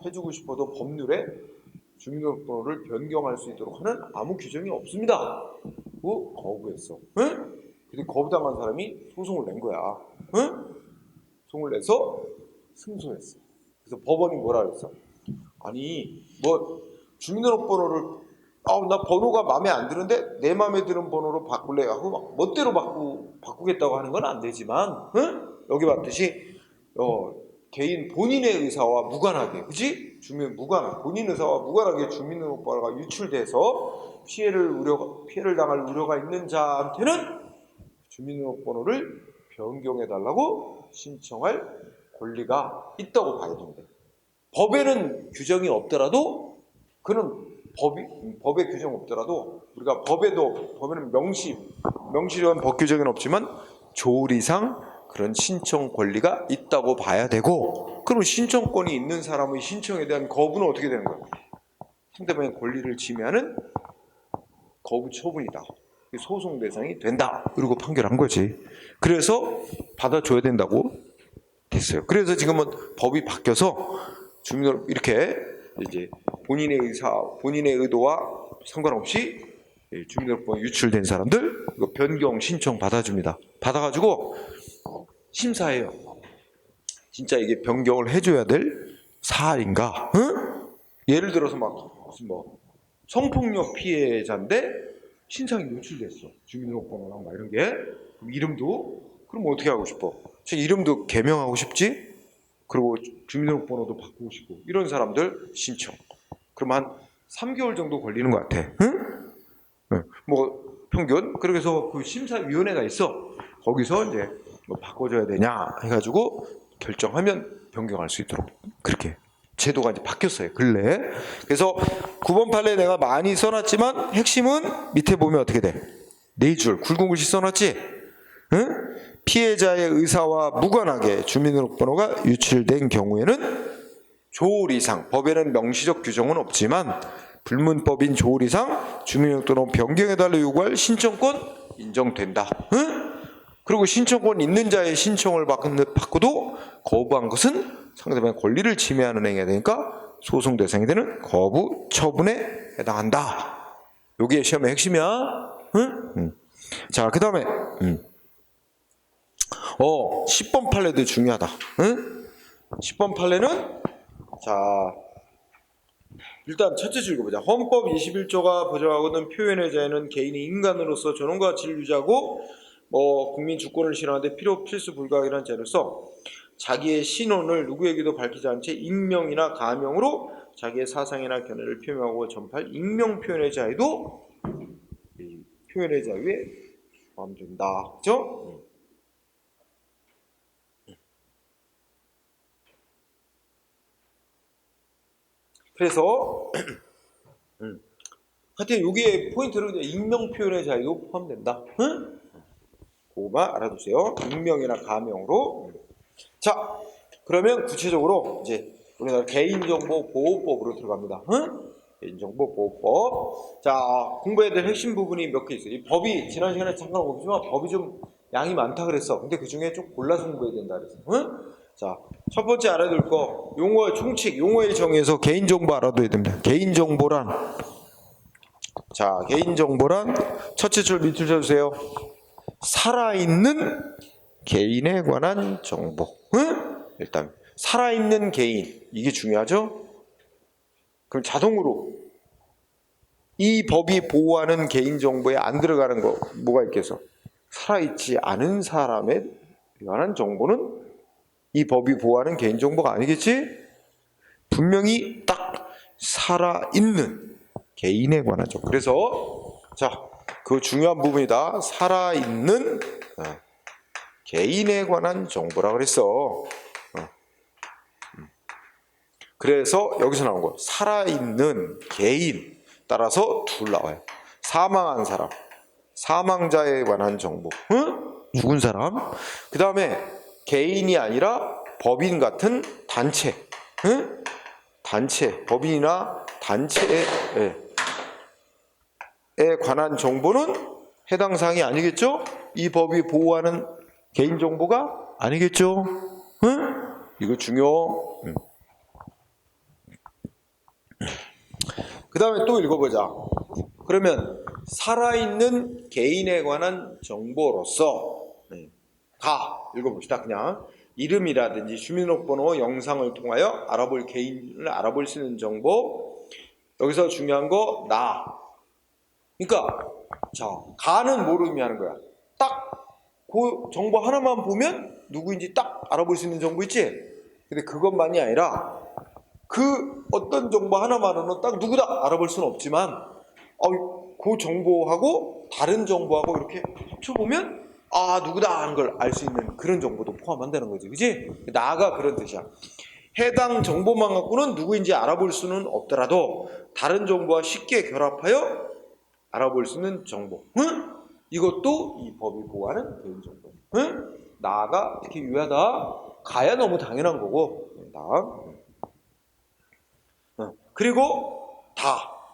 해주고 싶어도 법률에 주민등록번호를 변경할 수 있도록 하는 아무 규정이 없습니다. 고 거부했어. 응? 근데 거부당한 사람이 소송을 낸 거야. 응? 소송을 내서 승소했어. 그래서 법원이 뭐라 그랬어? 아니 주민등록번호를 나 번호가 마음에 안 드는데 내 마음에 드는 번호로 바꿀래 하고 막 멋대로 바꾸겠다고 하는 건 안 되지만, 응? 여기 봤듯이 개인 본인의 의사와 무관하게, 그지? 본인 의사와 무관하게 주민등록번호가 유출돼서 피해를 당할 우려가 있는 자한테는 주민등록번호를 변경해달라고 신청할 권리가 있다고 봐야 된대. 법에는 규정이 없더라도 그는 법에 규정 없더라도 우리가 법에는 명시된 법 규정은 없지만 조리상 그런 신청 권리가 있다고 봐야 되고, 그럼 신청권이 있는 사람의 신청에 대한 거부는 어떻게 되는 거예요? 상대방의 권리를 침해하는 거부 처분이다. 소송 대상이 된다. 그리고 판결한 거지. 그래서 받아줘야 된다고 됐어요. 그래서 지금은 법이 바뀌어서 주민등록 이렇게 이제 본인의 의도와 상관없이 주민등록번호 유출된 사람들 이거 변경 신청 받아줍니다. 받아가지고 심사해요. 진짜 이게 변경을 해줘야 될 사안인가? 응? 예를 들어서 막 무슨 뭐 성폭력 피해자인데 신상이 노출됐어. 주민등록번호랑 막 이런 게. 그럼 이름도 그럼 어떻게 하고 싶어? 저 이름도 개명하고 싶지? 그리고 주민등록번호도 바꾸고 싶고 이런 사람들 신청. 그럼 한 3개월 정도 걸리는 것 같아. 응? 네. 뭐 평균. 그래서 그 심사위원회가 있어. 거기서 이제 뭐 바꿔줘야 되냐 해가지고 결정하면 변경할 수 있도록 그렇게 제도가 이제 바뀌었어요. 근래. 그래서 9번 판례 내가 많이 써놨지만 핵심은 밑에 보면 어떻게 돼? 4줄 굵은 글씨 써놨지? 응? 피해자의 의사와 무관하게 주민등록번호가 유출된 경우에는 조리상, 법에는 명시적 규정은 없지만 불문법인 조리상 주민등록번호 변경해달라 요구할 신청권 인정된다. 응? 그리고 신청권 있는 자의 신청을 받고도 거부한 것은 상대방의 권리를 침해하는 행위가 되니까 소송 대상이 되는 거부 처분에 해당한다. 여기에 시험의 핵심이야. 응? 자, 그 다음에 10번 판례도 중요하다. 응? 10번 판례는 자 일단 첫째 줄 읽어보자. 헌법 21조가 보장하고 있는 표현의 자유는 개인이 인간으로서 존엄과 가치를 유지하고 국민 주권을 실현하는데 필수 불가하기란 자로서 자기의 신원을 누구에게도 밝히지 않은 채 익명이나 가명으로 자기의 사상이나 견해를 표명하고 전파할 익명 표현의 자유도 이 표현의 자유에 포함된다. 그죠? 그래서 하여튼 여기에 포인트는 익명 표현의 자유도 포함된다. 응? 그거만 알아두세요. 익명이나 가명으로. 자, 그러면 구체적으로 이제 우리나라 개인정보보호법으로 들어갑니다. 응? 개인정보보호법. 자, 공부해야 될 핵심 부분이 몇 개 있어요. 이 법이 지난 시간에 잠깐 보지만 법이 좀 양이 많다 그랬어. 근데 그 중에 좀 골라서 공부해야 된다 그랬어. 응? 자, 첫 번째 알아둘 거 용어의 총칙, 용어의 정의에서 개인정보 알아둬야 됩니다. 개인정보란 첫째 줄 밑줄 쳐주세요. 살아있는 개인에 관한 정보. 응? 일단 살아있는 개인 이게 중요하죠. 그럼 자동으로 이 법이 보호하는 개인정보에 안 들어가는 거 뭐가 있겠어? 살아있지 않은 사람에 관한 정보는 이 법이 보호하는 개인정보가 아니겠지? 분명히 딱 살아있는 개인에 관한 정보. 그래서 자, 그 중요한 부분이다. 살아있는 개인에 관한 정보라 그랬어. 그래서 여기서 나온 거 살아있는 개인 따라서 둘 나와요. 사망한 사람, 사망자에 관한 정보, 응? 죽은 사람. 그 다음에 개인이 아니라 법인 같은 단체, 응? 단체, 법인이나 단체에 관한 정보는 해당 사항이 아니겠죠? 이 법이 보호하는 개인정보가 아니겠죠? 응? 이거 중요. 그 다음에 또 읽어보자. 그러면 살아있는 개인에 관한 정보로서 읽어봅시다. 그냥 이름이라든지 주민등록번호, 영상을 통하여 개인을 알아볼 수 있는 정보. 여기서 중요한 거 그러니까 자, 가는 뭘 의미하는 거야? 딱 그 정보 하나만 보면 누구인지 딱 알아볼 수 있는 정보 있지? 근데 그것만이 아니라 그 어떤 정보 하나만으로는 딱 누구다 알아볼 수는 없지만 그 정보하고 다른 정보하고 이렇게 합쳐보면 누구다 하는 걸 알 수 있는 그런 정보도 포함한다는 거지. 그지? 나가 그런 뜻이야. 해당 정보만 갖고는 누구인지 알아볼 수는 없더라도 다른 정보와 쉽게 결합하여 알아볼 수 있는 정보. 응? 이것도 이 법이 보호하는 개인정보. 응? 나가 특히 유효하다. 가야 너무 당연한 거고. 그리고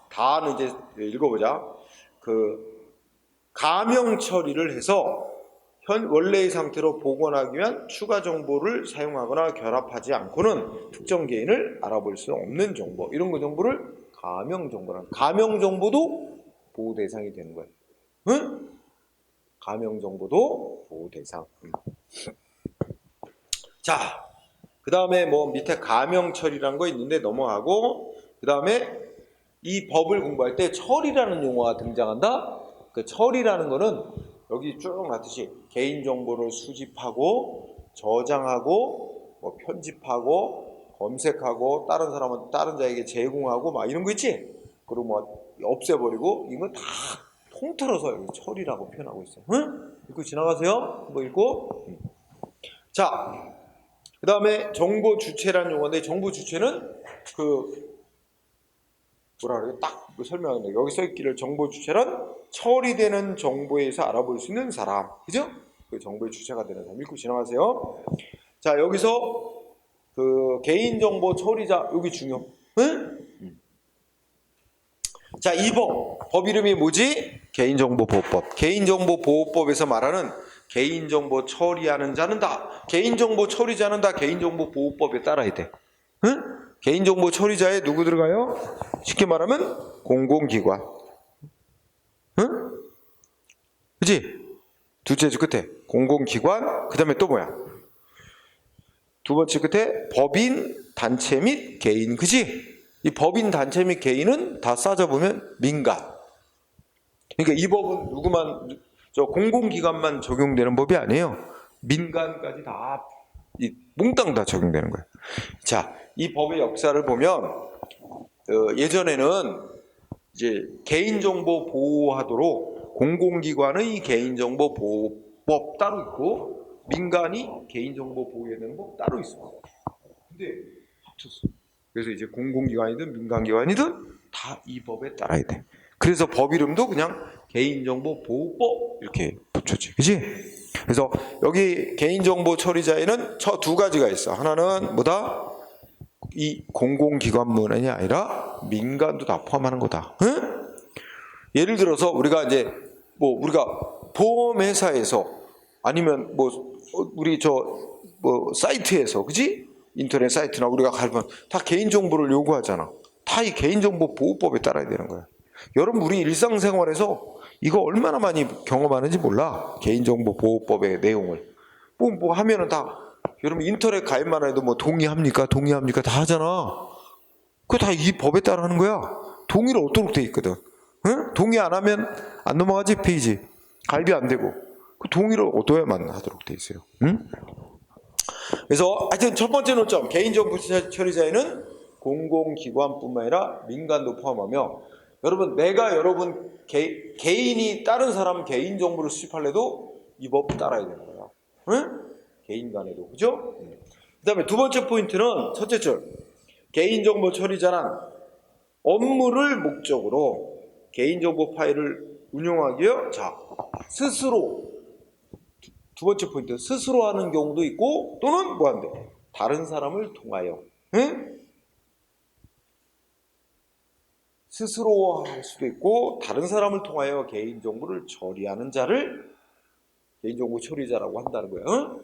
다는 이제 읽어보자. 가명 처리를 해서 원래의 상태로 복원하기 위한 추가 정보를 사용하거나 결합하지 않고는 특정 개인을 알아볼 수 없는 정보. 이런 거 정보를 가명 정보라는. 가명 정보도 보호 대상이 되는 거예요. 응? 가명 정보도 보호 대상. 자, 그 다음에 뭐 밑에 가명 처리라는 거 있는데 넘어가고, 그 다음에 이 법을 공부할 때 처리라는 용어가 등장한다. 그 처리라는 거는 여기 쭉 나듯이 개인정보를 수집하고 저장하고 뭐 편집하고 검색하고 다른 사람은 다른 자에게 제공하고 막 이런 거 있지? 그리고 뭐 없애버리고 이건 다 통틀어서 여기 처리라고 표현하고 있어요. 응? 읽고 지나가세요. 뭐 읽고. 자, 그 다음에 정보 주체라는 용어인데 정보 주체는 뭐라 그래요? 딱 설명하는데 여기 써있기를 정보 주체란 처리되는 정보에서 알아볼 수 있는 사람. 그죠? 그 정보의 주체가 되는 사람. 읽고 지나가세요. 자, 여기서 개인정보 처리자 여기 중요. 응? 자, 이 법 이름이 뭐지? 개인정보보호법. 개인정보보호법에서 말하는 개인정보 처리하는 자는 다, 개인정보 처리자는 다 개인정보보호법에 따라야 돼. 응? 개인정보 처리자에 누구 들어가요? 쉽게 말하면 공공기관. 응? 그치? 둘째 줄 끝에 공공기관, 그 다음에 또 뭐야? 두 번째 끝에 법인, 단체 및 개인. 그치? 이 법인, 단체 및 개인은 다 싸져보면 민간. 그러니까 이 법은 누구만, 공공기관만 적용되는 법이 아니에요. 민간까지 다, 몽땅 다 적용되는 거예요. 자, 이 법의 역사를 보면, 예전에는 이제 개인정보 보호하도록 공공기관의 개인정보 보호법 따로 있고, 민간이 개인정보 보호해야 되는 법 따로 있어. 근데 합쳤어. 그래서 이제 공공기관이든 민간기관이든 다 이 법에 따라야 돼. 그래서 법 이름도 그냥 개인정보보호법 이렇게 붙였지. 그치? 그래서 여기 개인정보 처리자에는 두 가지가 있어. 하나는 뭐다? 이 공공기관만이 아니라 민간도 다 포함하는 거다. 응? 예를 들어서 우리가 이제 우리가 보험회사에서 아니면 우리 사이트에서, 그지? 인터넷 사이트나 우리가 가면 다 개인정보를 요구하잖아. 다 이 개인정보보호법에 따라야 되는 거야. 여러분, 우리 일상생활에서 이거 얼마나 많이 경험하는지 몰라. 개인정보보호법의 내용을. 하면은 다, 여러분 인터넷 가입만 해도 동의합니까? 다 하잖아. 그거 다 이 법에 따라 하는 거야. 동의를 얻도록 돼 있거든. 응? 동의 안 하면 안 넘어가지, 페이지. 가입이 안 되고. 그 동의를 얻어야만 하도록 돼 있어요. 응? 그래서 하여튼 첫 번째 논점, 개인정보 처리자에는 공공기관뿐만 아니라 민간도 포함하며, 여러분 여러분 개인이 다른 사람 개인정보를 수집할래도 이 법 따라야 되는 거야. 응? 개인 간에도. 그죠? 그 다음에 두 번째 포인트는 첫째 줄, 개인정보 처리자란 업무를 목적으로 개인정보 파일을 운용하기 위해 스스로, 두 번째 포인트, 스스로 하는 경우도 있고 또는 뭐한대? 다른 사람을 통하여. 응? 스스로 할 수도 있고 다른 사람을 통하여 개인정보를 처리하는 자를 개인정보 처리자라고 한다는 거예요. 응?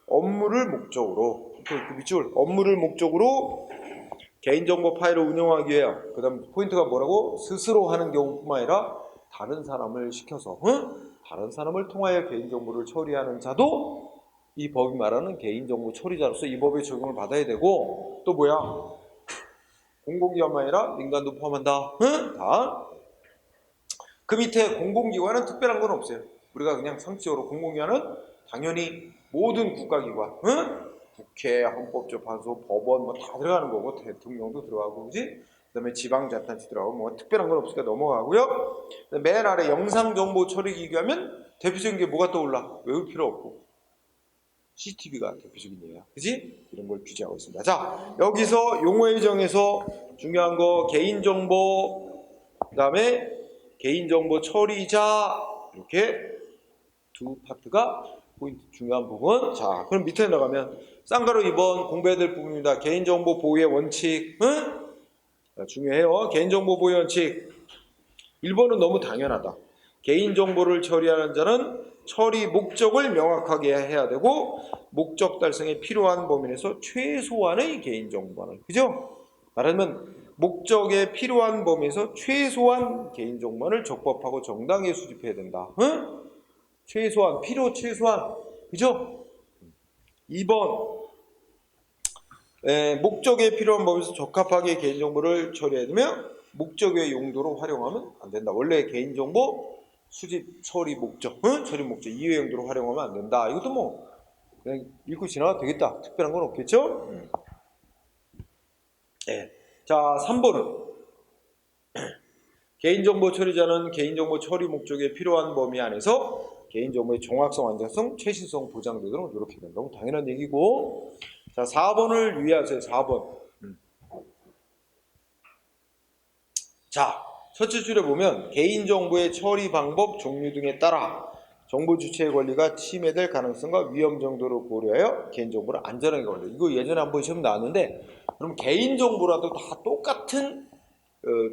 업무를 목적으로, 그 밑줄, 업무를 목적으로 개인정보 파일을 운영하기 위해, 그 다음 포인트가 뭐라고? 스스로 하는 경우뿐만 아니라 다른 사람을 시켜서, 다른 사람을 통하여 개인정보를 처리하는 자도 이 법이 말하는 개인정보 처리자로서 이 법의 적용을 받아야 되고, 또 뭐야? 공공기관만 아니라 민간도 포함한다. 다. 그 밑에 공공기관은 특별한 건 없어요. 우리가 그냥 상식적으로 공공기관은 당연히 모든 국가기관, 국회, 헌법재판소, 법원 다 들어가는 거고, 대통령도 들어가고, 그지? 그 다음에 지방자치단체 들어가고, 특별한 건 없으니까 넘어가고요. 맨 아래 영상정보 처리기기 하면 대표적인 게 뭐가 떠올라? 외울 필요 없고. CCTV가 대표적인 예야. 그지? 이런 걸 규제하고 있습니다. 자, 여기서 용어의 정에서 중요한 거 개인정보, 그 다음에 개인정보 처리자, 이렇게 두 파트가 포인트 중요한 부분. 자, 그럼 밑에 나가면 쌍가루 2번 공부해야 될 부분입니다. 개인정보 보호의 원칙. 응? 자, 중요해요. 개인정보 보호의 원칙. 1번은 너무 당연하다. 개인정보를 처리하는 자는 처리 목적을 명확하게 해야 되고 목적 달성에 필요한 범위 내에서 최소한의 개인정보만을, 그죠? 말하면 목적에 필요한 범위에서 최소한 개인정보만을 적법하고 정당하게 수집해야 된다. 응? 최소한, 필요 최소한, 그죠? 2번 목적에 필요한 범위에서 적합하게 개인정보를 처리해야 되며 목적의 용도로 활용하면 안 된다. 원래 개인정보 수집 처리 목적, 처리 목적 이외의 용도로 활용하면 안 된다. 이것도 뭐 그냥 읽고 지나가도 되겠다. 특별한 건 없겠죠? 네. 자, 3번은 개인정보 처리자는 개인정보 처리 목적에 필요한 범위 안에서 개인정보의 정확성, 안전성, 최신성 보장되도록 노력해야 된다. 너무 당연한 얘기고. 자, 4번을 유의하세요. 4번. 자, 첫째 줄에 보면 개인정보의 처리 방법, 종류 등에 따라 정보 주체의 권리가 침해될 가능성과 위험 정도를 고려하여 개인정보를 안전하게 관리. 이거 예전에 한번 시험 나왔는데, 그럼 개인정보라도 다 똑같은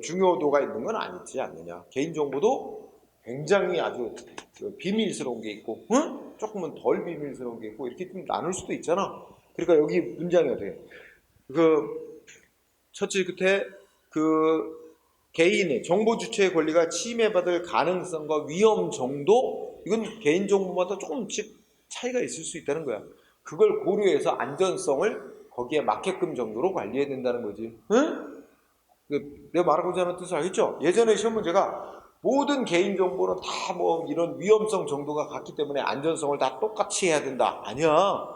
중요도가 있는 건 아니지 않느냐. 개인정보도 굉장히 아주 비밀스러운 게 있고, 조금은 덜 비밀스러운 게 있고, 이렇게 좀 나눌 수도 있잖아. 그러니까 여기 문장이 어떻게? 첫째 끝에 개인의 정보 주체의 권리가 침해받을 가능성과 위험 정도, 이건 개인정보마다 조금씩 차이가 있을 수 있다는 거야. 그걸 고려해서 안전성을 거기에 맞게끔 정도로 관리해야 된다는 거지. 응? 내가 말하고자 하는 뜻을 알겠죠? 예전에 시험 문제가 모든 개인정보는 다 뭐 이런 위험성 정도가 같기 때문에 안전성을 다 똑같이 해야 된다. 아니야.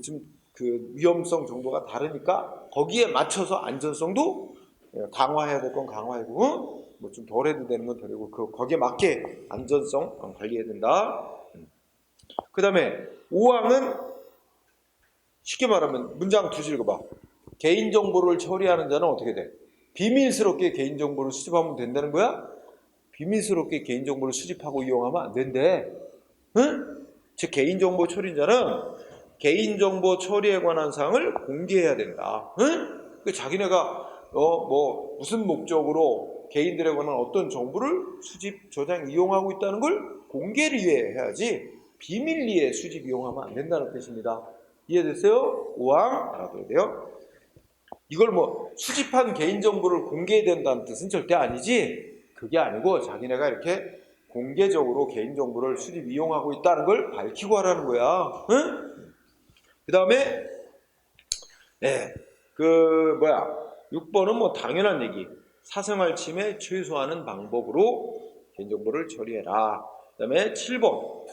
지금 그 위험성 정도가 다르니까 거기에 맞춰서 안전성도 강화해야 될 건 강화하고 뭐 좀 덜 해도 되는 건 덜하고 거기에 맞게 안전성 관리해야 된다. 그 다음에 5항은 쉽게 말하면 문장 두 줄 읽어봐. 개인정보를 처리하는 자는 어떻게 돼? 비밀스럽게 개인정보를 수집하면 된다는 거야? 비밀스럽게 개인정보를 수집하고 이용하면 안 된대. 응? 즉 개인정보 처리자는 개인정보 처리에 관한 사항을 공개해야 된다. 응? 자기네가 무슨 목적으로 개인들에 관한 어떤 정보를 수집, 저장, 이용하고 있다는 걸 공개를 해야지 비밀리에 수집, 이용하면 안 된다는 뜻입니다. 이해됐어요? 5항 알아둬야 돼요. 이걸 뭐 수집한 개인정보를 공개해야 된다는 뜻은 절대 아니지. 그게 아니고 자기네가 이렇게 공개적으로 개인정보를 수집, 이용하고 있다는 걸 밝히고 하라는 거야. 응? 그 다음에 6번은 뭐 당연한 얘기. 사생활 침해 최소화하는 방법으로 개인정보를 처리해라. 그 다음에 7번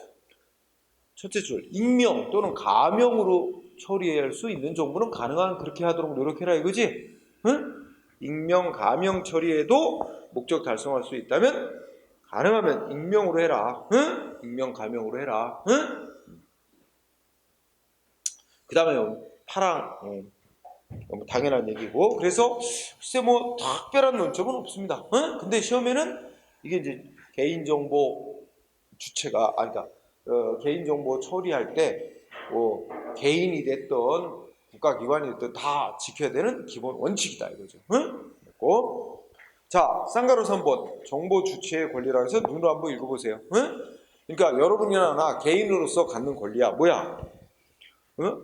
첫째 줄 익명 또는 가명으로 처리할 수 있는 정보는 가능한 그렇게 하도록 노력해라 이거지? 응? 익명, 가명 처리에도 목적 달성할 수 있다면 가능하면 익명으로 해라. 응? 익명, 가명으로 해라. 응? 그 다음에 파랑 당연한 얘기고. 그래서 글쎄 뭐 특별한 논점은 없습니다. 응? 근데 시험에는 이게 이제 개인정보 주체가 그러니까 개인정보 처리할 때 뭐 개인이 됐던 국가기관이 됐든 다 지켜야 되는 기본 원칙이다 이거죠. 응? 그리고 자, 쌍가루 3번 정보 주체의 권리라고 해서 눈으로 한번 읽어보세요. 응? 그러니까 여러분이나 나 개인으로서 갖는 권리야. 뭐야? 응?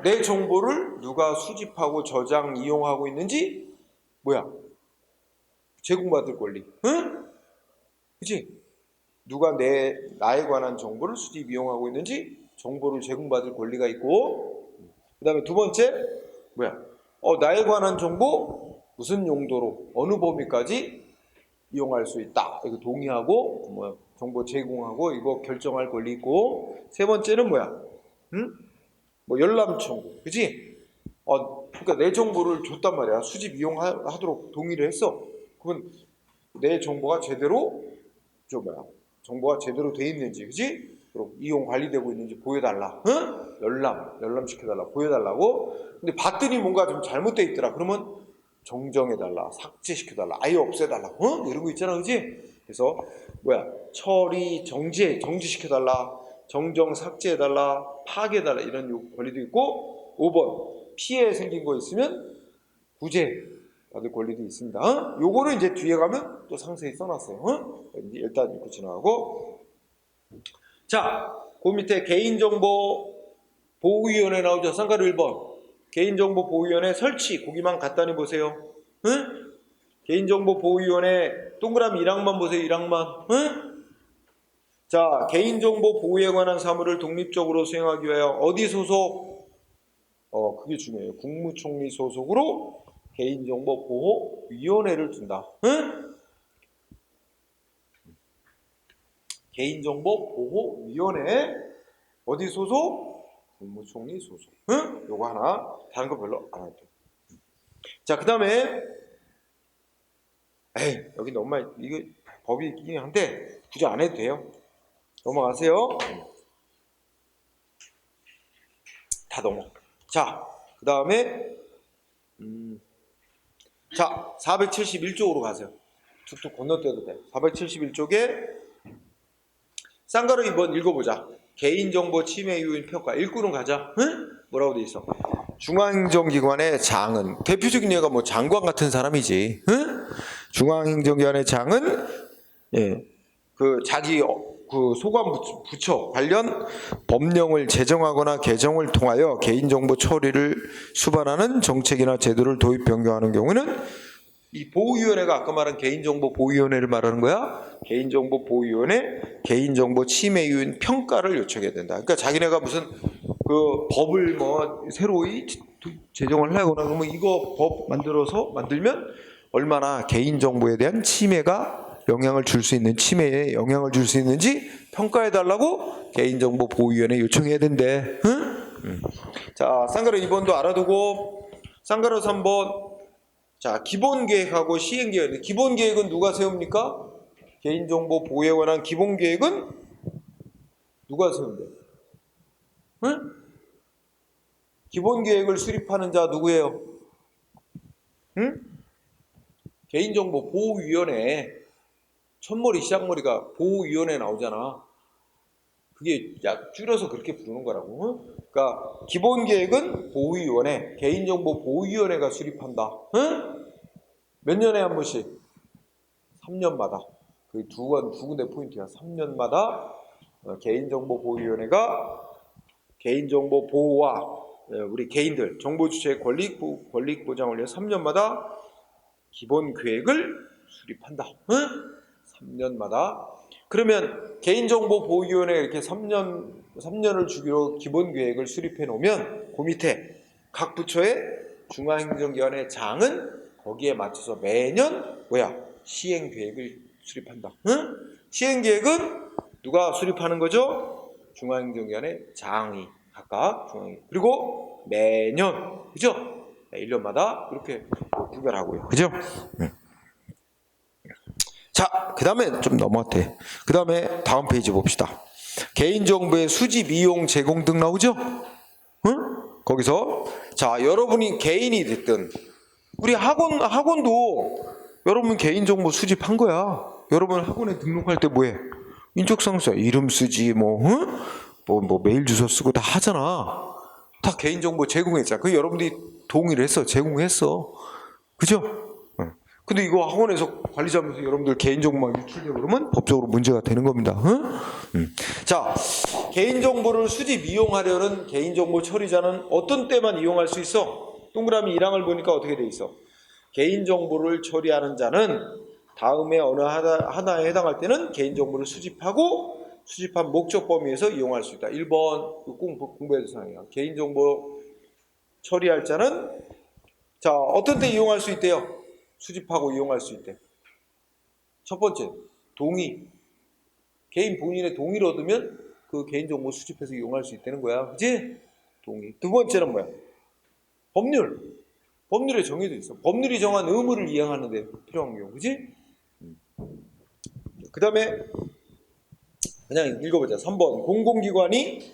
내 정보를 누가 수집하고 저장, 이용하고 있는지 뭐야? 제공받을 권리. 응? 그치? 누가 나에 관한 정보를 수집, 이용하고 있는지 정보를 제공받을 권리가 있고, 그 다음에 두 번째 뭐야? 나에 관한 정보 무슨 용도로 어느 범위까지 이용할 수 있다. 이거 동의하고 뭐 정보 제공하고 이거 결정할 권리 있고, 세 번째는 뭐야? 응? 뭐 열람 청구, 그지? 그러니까 내 정보를 줬단 말이야. 수집 이용하도록 동의를 했어. 그러면 내 정보가 제대로 정보가 제대로 돼 있는지, 그지? 그리고 이용 관리되고 있는지 보여달라. 응? 열람시켜달라. 보여달라고. 근데 봤더니 뭔가 좀 잘못돼 있더라. 그러면 정정해달라. 삭제시켜달라. 아예 없애달라. 응? 이런 거 있잖아. 그지? 그래서 처리, 정지시켜달라. 정정, 삭제해달라. 파괴해달라. 이런 권리도 있고 5번 피해 생긴 거 있으면 구제 받을 권리도 있습니다. 요거를 이제 뒤에 가면 또 상세히 써놨어요. 일단 읽고 지나가고. 자, 그 밑에 개인정보 보호위원회 나오죠. 쌍가루 1번. 개인정보 보호위원회 설치. 거기만 간단히 보세요. 응? 개인정보 보호위원회 동그라미 1항만 보세요. 1항만. 응? 자, 개인정보 보호에 관한 사무를 독립적으로 수행하기 위하여 어디 소속? 그게 중요해요. 국무총리 소속으로 개인정보 보호위원회를 둔다. 응? 개인정보 보호위원회 어디 소속? 국무총리 소속. 응? 요거 하나. 다른 거 별로 안 해도 돼. 자, 그 다음에 여기 너무 많이 이거 법이 있긴 한데 굳이 안 해도 돼요. 넘어가세요. 다 넘어. 자, 그 다음에 자, 471쪽으로 가세요. 툭툭 건너뛰어도 돼. 471쪽에 쌍가루 2번 읽어보자. 개인정보 침해 요인 평가. 읽고는 가자. 응? 뭐라고 돼 있어? 중앙행정기관의 장은 대표적인 예가 뭐 장관 같은 사람이지. 응? 중앙행정기관의 장은 그 자기 그 소관 부처 관련 법령을 제정하거나 개정을 통하여 개인정보 처리를 수반하는 정책이나 제도를 도입 변경하는 경우는 이 보호위원회가 아까 말한 개인정보 보호위원회를 말하는 거야. 개인정보 보호위원회 개인정보 침해 요인 평가를 요청해야 된다. 그러니까 자기네가 무슨 그 법을 뭐 새로이 제정을 하거나 그러면 이거 법 만들면 얼마나 개인정보에 대한 침해가 영향을 줄 수 있는 침해에 영향을 줄 수 있는지 평가해 달라고 개인정보 보호위원회 요청해야 된대. 응? 자, 쌍가루 2번도 알아두고 쌍가루 3번. 자, 기본계획하고 시행계획. 기본계획은 누가 세웁니까? 개인정보 보호에 관한 기본계획은 누가 세운대? 응? 기본계획을 수립하는 자 누구예요? 응? 개인정보 보호위원회. 첫머리 시작머리가 보호위원회 나오잖아. 그게 약 줄여서 그렇게 부르는 거라고. 응? 그러니까 기본계획은 보호위원회, 개인정보 보호위원회가 수립한다. 응? 몇 년에 한 번씩? 3년마다. 그 두 군데 포인트야. 3년마다 개인정보 보호위원회가 개인정보 보호와 우리 개인들 정보 주체의 권익 보장을 위해 3년마다 기본 계획을 수립한다. 응? 3년마다. 그러면 개인정보 보호위원회가 이렇게 3년을 주기로 기본 계획을 수립해 놓으면 그 밑에 각 부처의 중앙행정기관의 장은 거기에 맞춰서 매년 시행 계획을 수립한다. 응? 시행 계획은 누가 수립하는 거죠? 중앙행정기관의 장이 각각 중앙. 그리고 매년 그죠? 1년마다 이렇게 구별하고요. 그죠? 자, 그 다음에 좀 넘어갔대. 그 다음에 다음 페이지 봅시다. 개인정보의 수집, 이용, 제공 등 나오죠? 응? 거기서 자, 여러분이 개인이 됐든 우리 학원도 여러분 개인정보 수집한 거야. 여러분 학원에 등록할 때 뭐해? 인적사항서 이름 쓰지 뭐 메일 주소 쓰고 다 하잖아. 다 개인정보 제공했잖아. 그 여러분들이 동의를 했어. 제공했어. 그죠? 근데 이거 학원에서 관리자면서 여러분들 개인정보만 유출되고 그러면 법적으로 문제가 되는 겁니다. 자, 개인정보를 수집 이용하려는 개인정보 처리자는 어떤 때만 이용할 수 있어? 동그라미 1항을 보니까 어떻게 돼 있어? 개인정보를 처리하는 자는 다음에 어느 하나에 해당할 때는 개인정보를 수집하고 수집한 목적 범위에서 이용할 수 있다. 1번 꼭 공부해야 될 사항이야. 개인정보 처리할 자는 자, 어떤 때 이용할 수 있대요? 수집하고 이용할 수 있대. 첫 번째, 동의. 개인 본인의 동의를 얻으면 그 개인정보 수집해서 이용할 수 있다는 거야. 그치? 동의. 두 번째는 뭐야? 법률. 법률에 정해져 있어. 법률이 정한 의무를 이행하는 데 필요한 경우. 그치? 그 다음에 그냥 읽어보자. 3번 공공기관이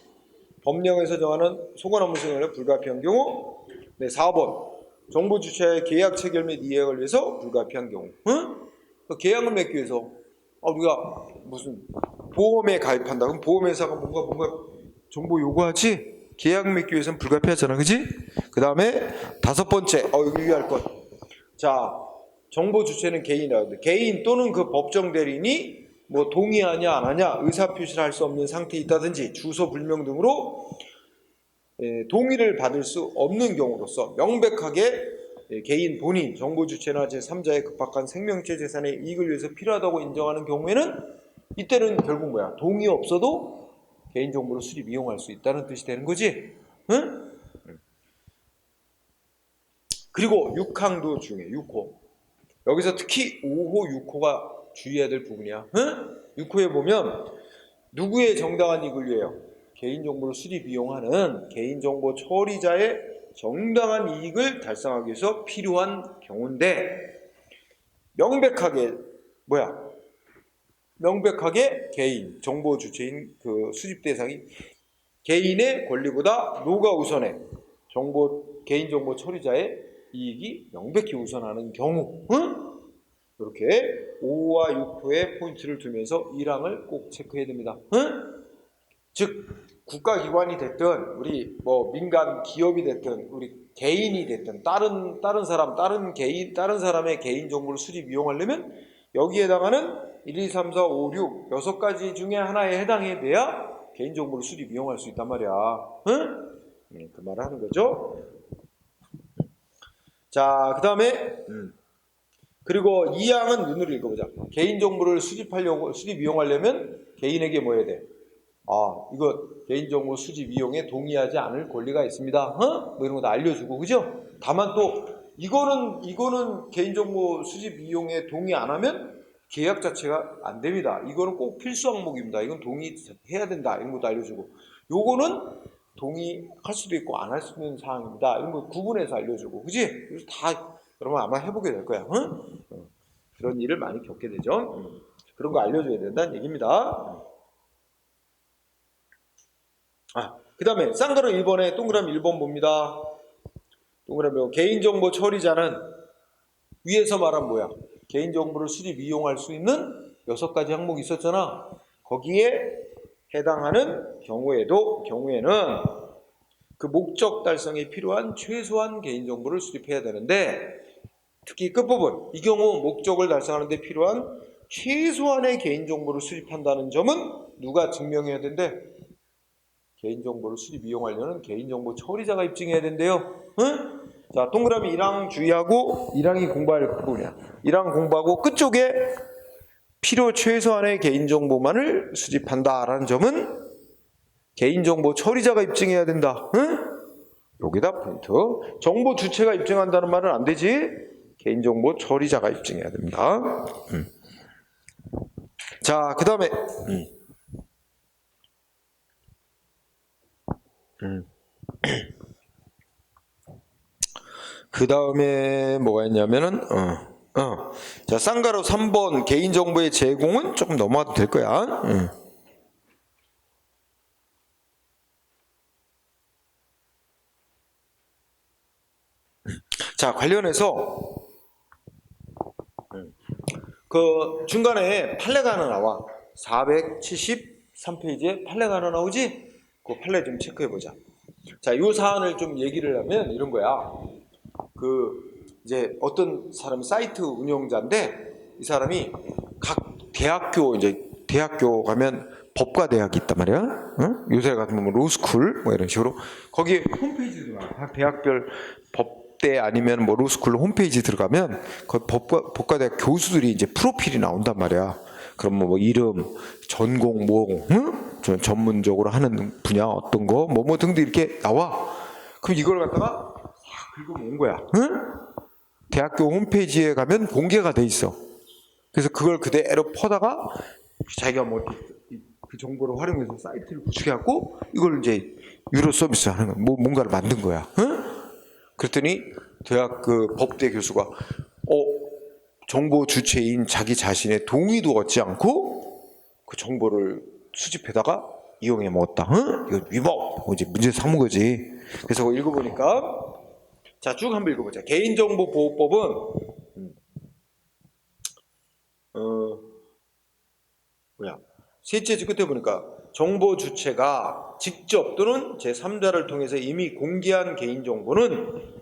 법령에서 정하는 소관업무 수행을 불가피한 경우. 네, 4번 정부 주체의 계약 체결 및 이행을 위해서 불가피한 경우. 응? 그 계약을 맺기 위해서 우리가 무슨 보험에 가입한다. 그럼 보험회사가 뭔가 정보 요구하지? 계약 맺기 위해서는 불가피하잖아, 그지? 그 다음에 5번째, 여기 유의할 것. 자, 정보 주체는 개인이라고 돼. 개인 또는 그 법정 대리인이 뭐 동의하냐 안 하냐 의사 표시를 할 수 없는 상태에 있다든지 주소 불명 등으로 동의를 받을 수 없는 경우로서 명백하게 개인 본인 정보 주체나 제3자의 급박한 생명체 재산의 이익을 위해서 필요하다고 인정하는 경우에는 이때는 결국 뭐야? 동의 없어도 개인정보를 수집 이용할 수 있다는 뜻이 되는 거지. 응? 그리고 6항도 중요해. 6호. 여기서 특히 5호, 6호가 주의해야 될 부분이야. 응? 6호에 보면 누구의 정당한 이익을 위하여 개인정보를 수집 이용하는 개인정보 처리자의 정당한 이익을 달성하기 위해서 필요한 경우인데 명백하게 개인, 정보 주체인 그 수집 대상이 개인의 권리보다 누가 우선해? 개인정보 처리자의 이익이 명백히 우선하는 경우. 응? 이렇게 5와 6호의 포인트를 두면서 1항을 꼭 체크해야 됩니다. 응? 즉 국가기관이 됐든 우리 뭐 민간 기업이 됐든 우리 개인이 됐든 다른 사람의 개인 정보를 수집 이용하려면 여기에 해당하는 1, 2, 3, 4, 5, 6 6가지 중에 하나에 해당해 돼야 개인 정보를 수집 이용할 수 있단 말이야. 응? 그 말을 하는 거죠. 자, 그 다음에 그리고 2항은 눈으로 읽어보자. 개인정보를 수집 이용하려면 개인에게 뭐 해야 돼? 이거 개인정보 수집 이용에 동의하지 않을 권리가 있습니다. 뭐 이런 것도 알려주고, 그죠? 다만 또 이거는 개인정보 수집 이용에 동의 안 하면 계약 자체가 안 됩니다. 이거는 꼭 필수 항목입니다. 이건 동의해야 된다. 이런 것도 알려주고. 요거는 동의할 수도 있고 안 할 수도 있는 사항입니다. 이런 거 구분해서 알려주고, 그지? 그래서 다 여러분 아마 해보게 될 거야. 응? 그런 일을 많이 겪게 되죠. 그런 거 알려줘야 된다는 얘기입니다. 그 다음에 쌍가루 1번에 동그라미 1번 봅니다. 동그라미 개인정보 처리자는 위에서 말한 뭐야? 개인정보를 수집 이용할 수 있는 6가지 항목이 있었잖아. 거기에 해당하는 경우에는 그 목적 달성에 필요한 최소한 개인정보를 수집해야 되는데 특히 끝부분 이 경우 목적을 달성하는 데 필요한 최소한의 개인정보를 수집한다는 점은 누가 증명해야 된대? 개인정보를 수집 이용하려는 개인정보 처리자가 입증해야 된대요. 응? 자, 동그라미 1항 주의하고 1항이 공부할 부분이야. 1항 공부하고 끝쪽에 필요 최소한의 개인정보만을 수집한다라는 점은 개인정보 처리자가 입증해야 된다. 응? 여기다 포인트. 정보 주체가 입증한다는 말은 안 되지. 개인정보 처리자가 입증해야 됩니다. 자, 그 다음에 그 다음에 뭐가 있냐면은 자, 쌍가루 3번 개인정보의 제공은 조금 넘어가도 될 거야. 자, 관련해서 그 중간에 판례가 하나 나와. 473페이지에 판례가 하나 나오지? 그 판례 좀 체크해보자. 자, 이 사안을 좀 얘기를 하면 이런 거야. 이제 어떤 사람이 사이트 운영자인데 이 사람이 각 대학교 가면 법과 대학이 있단 말이야. 응? 요새 같은 뭐 로스쿨 뭐 이런 식으로 거기에 홈페이지 들어가. 각 대학별 법대 아니면 뭐 로스쿨 홈페이지 들어가면 거기 법과 대학 교수들이 이제 프로필이 나온단 말이야. 그럼 뭐 이름, 전공, 응? 전문적으로 하는 분야 어떤 거 뭐 등등 이렇게 나와. 그럼 이걸 갖다가 긁어모은 거야. 응? 대학교 홈페이지에 가면 공개가 돼 있어. 그래서 그걸 그대로 퍼다가 자기가 뭐 그 정보를 활용해서 사이트를 구축해갖고 이걸 이제 유료 서비스 하는 거야. 뭔가를 만든 거야. 응? 그랬더니 대학 그 법대 교수가 정보 주체인 자기 자신의 동의도 얻지 않고 그 정보를 수집해다가 이용해 먹었다. 응? 이거 위법. 이제 문제 삼은 거지. 그래서 그거 읽어보니까 자, 쭉 한번 읽어보자. 개인정보보호법은 셋째 줄 끝에 보니까 정보 주체가 직접 또는 제3자를 통해서 이미 공개한 개인정보는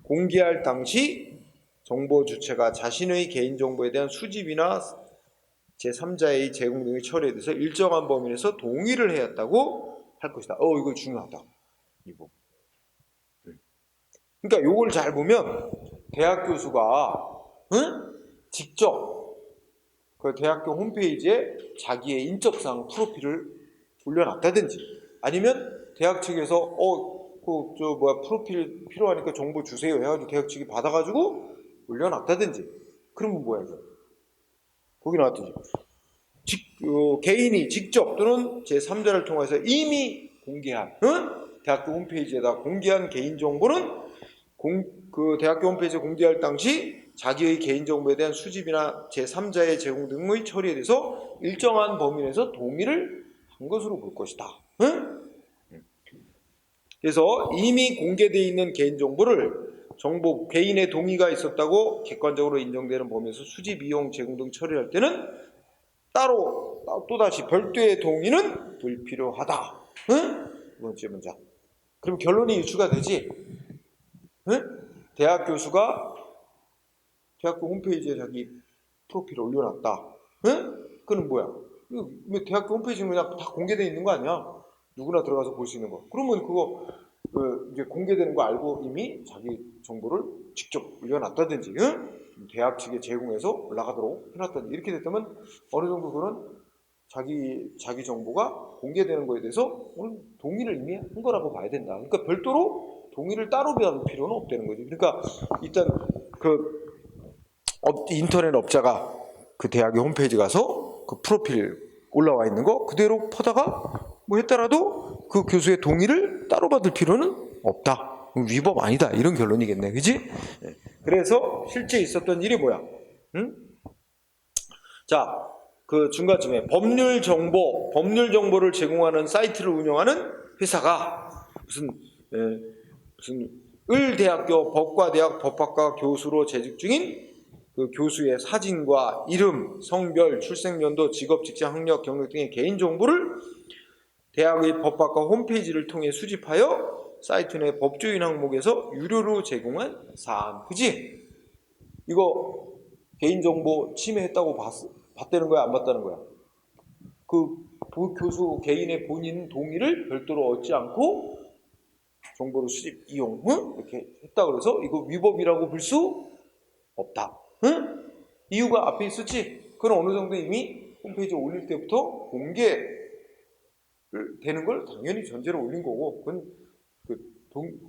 공개할 당시 정보 주체가 자신의 개인정보에 대한 수집이나 제3자의 제공 등의 처리에 대해서 일정한 범위 내에서 동의를 해야 한다고 할 것이다. 이거 중요하다. 이 부분. 그러니까 요걸 잘 보면 대학 교수가 직접 그 대학교 홈페이지에 자기의 인적사항 프로필을 올려놨다든지 아니면 대학 측에서 프로필 필요하니까 정보 주세요 해가지고 대학 측이 받아가지고 올려놨다든지 그러면 뭐야 이거? 거기 나왔듯이 개인이 직접 또는 제3자를 통해서 이미 공개한 대학교 홈페이지에다 공개한 개인정보는 그 대학교 홈페이지에 공개할 당시 자기의 개인정보에 대한 수집이나 제3자의 제공 등의 처리에 대해서 일정한 범위 내에서 동의를 한 것으로 볼 것이다. 그래서 이미 공개되어 있는 개인정보를 개인의 동의가 있었다고 객관적으로 인정되는 범위에서 수집, 이용, 제공 등 처리할 때는 따로 또다시 별도의 동의는 불필요하다. 두 번째 문장. 그럼 결론이 유추가 되지? 대학 교수가 대학교 홈페이지에 자기 프로필을 올려놨다. 그건 뭐야? 대학교 홈페이지는 그냥 다 공개되어 있는 거 아니야? 누구나 들어가서 볼 수 있는 거. 그러면 그거 이제 공개되는 거 알고 이미 자기 정보를 직접 올려놨다든지, 대학 측에 제공해서 올라가도록 해놨다든지 이렇게 됐다면 어느 정도 그런 자기 정보가 공개되는 거에 대해서 동의를 이미 한 거라고 봐야 된다. 그러니까 별도로 동의를 따로 받을 필요는 없다는 거죠. 그러니까 일단 인터넷 업자가 그 대학의 홈페이지 가서 그 프로필 올라와 있는 거 그대로 퍼다가 뭐 했더라도 그 교수의 동의를 따로 받을 필요는 없다. 위법 아니다. 이런 결론이겠네. 그지? 그래서 실제 있었던 일이 뭐야? 자, 그 중간쯤에 법률 정보를 제공하는 사이트를 운영하는 회사가 무슨 을대학교 법과대학 법학과 교수로 재직 중인 그 교수의 사진과 이름, 성별, 출생연도, 직업, 직장, 학력, 경력 등의 개인정보를 대학의 법학과 홈페이지를 통해 수집하여 사이트 내 법조인 항목에서 유료로 제공한 사안. 그지? 이거 개인정보 침해했다고 봤다는 거야? 안 봤다는 거야? 그 교수 개인의 본인 동의를 별도로 얻지 않고 정보를 수집, 이용, 이렇게 했다 그래서 이거 위법이라고 볼 수 없다. 이유가 앞에 있었지? 그건 어느 정도 이미 홈페이지에 올릴 때부터 공개되는 걸 당연히 전제로 올린 거고 그건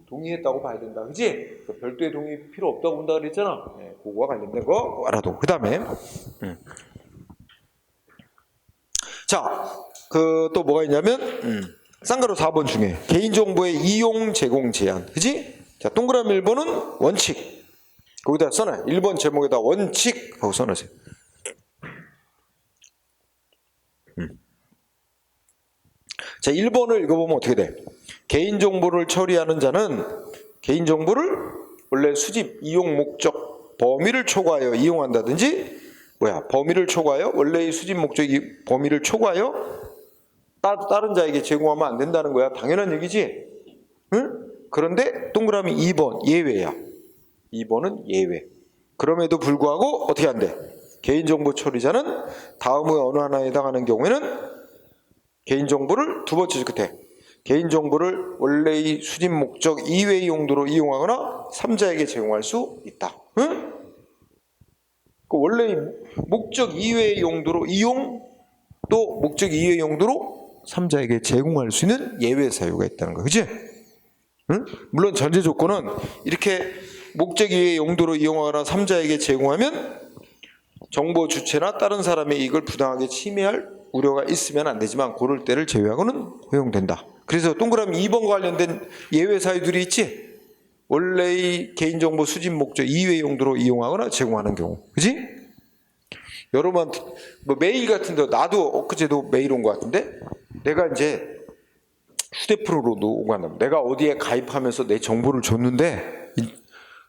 동의했다고 봐야 된다. 그지? 별도의 동의 필요 없다고 본다 그랬잖아. 그거와 관련된 거 알아도. 그 다음에 자, 또 뭐가 있냐면 쌍가루 4번 중에 개인정보의 이용, 제공, 제한. 그지? 자, 동그라미 1번은 원칙. 거기다 써놔. 1번 제목에다 원칙 하고 써놓으세요. 자, 1번을 읽어보면 어떻게 돼? 개인정보를 처리하는 자는 개인정보를 원래 수집, 이용 목적, 범위를 초과하여 이용한다든지 범위를 초과하여 원래의 수집 목적이 범위를 초과하여 다른 자에게 제공하면 안 된다는 거야. 당연한 얘기지? 그런데 동그라미 2번 예외야. 2번은 예외. 그럼에도 불구하고 어떻게 한대? 개인정보 처리자는 다음의 어느 하나에 해당하는 경우에는 개인정보를 두 번째 줄 끝에 개인정보를 원래의 수집 목적 이외의 용도로 이용하거나 3자에게 제공할 수 있다. 그 원래의 목적 이외의 용도로 이용 또 목적 이외의 용도로 3자에게 제공할 수 있는 예외 사유가 있다는 거. 그치? 물론 전제 조건은 이렇게 목적 이외의 용도로 이용하거나 3자에게 제공하면 정보 주체나 다른 사람의 이익을 부당하게 침해할 우려가 있으면 안 되지만 그럴 때를 제외하고는 허용된다. 그래서 동그라미 2번과 관련된 예외 사유들이 있지? 원래의 개인정보 수집 목적 이외의 용도로 이용하거나 제공하는 경우. 그지? 여러분한테 메일 같은데 나도 엊그제도 메일 온 것 같은데 내가 이제 휴대폰으로도 오고 한다면 내가 어디에 가입하면서 내 정보를 줬는데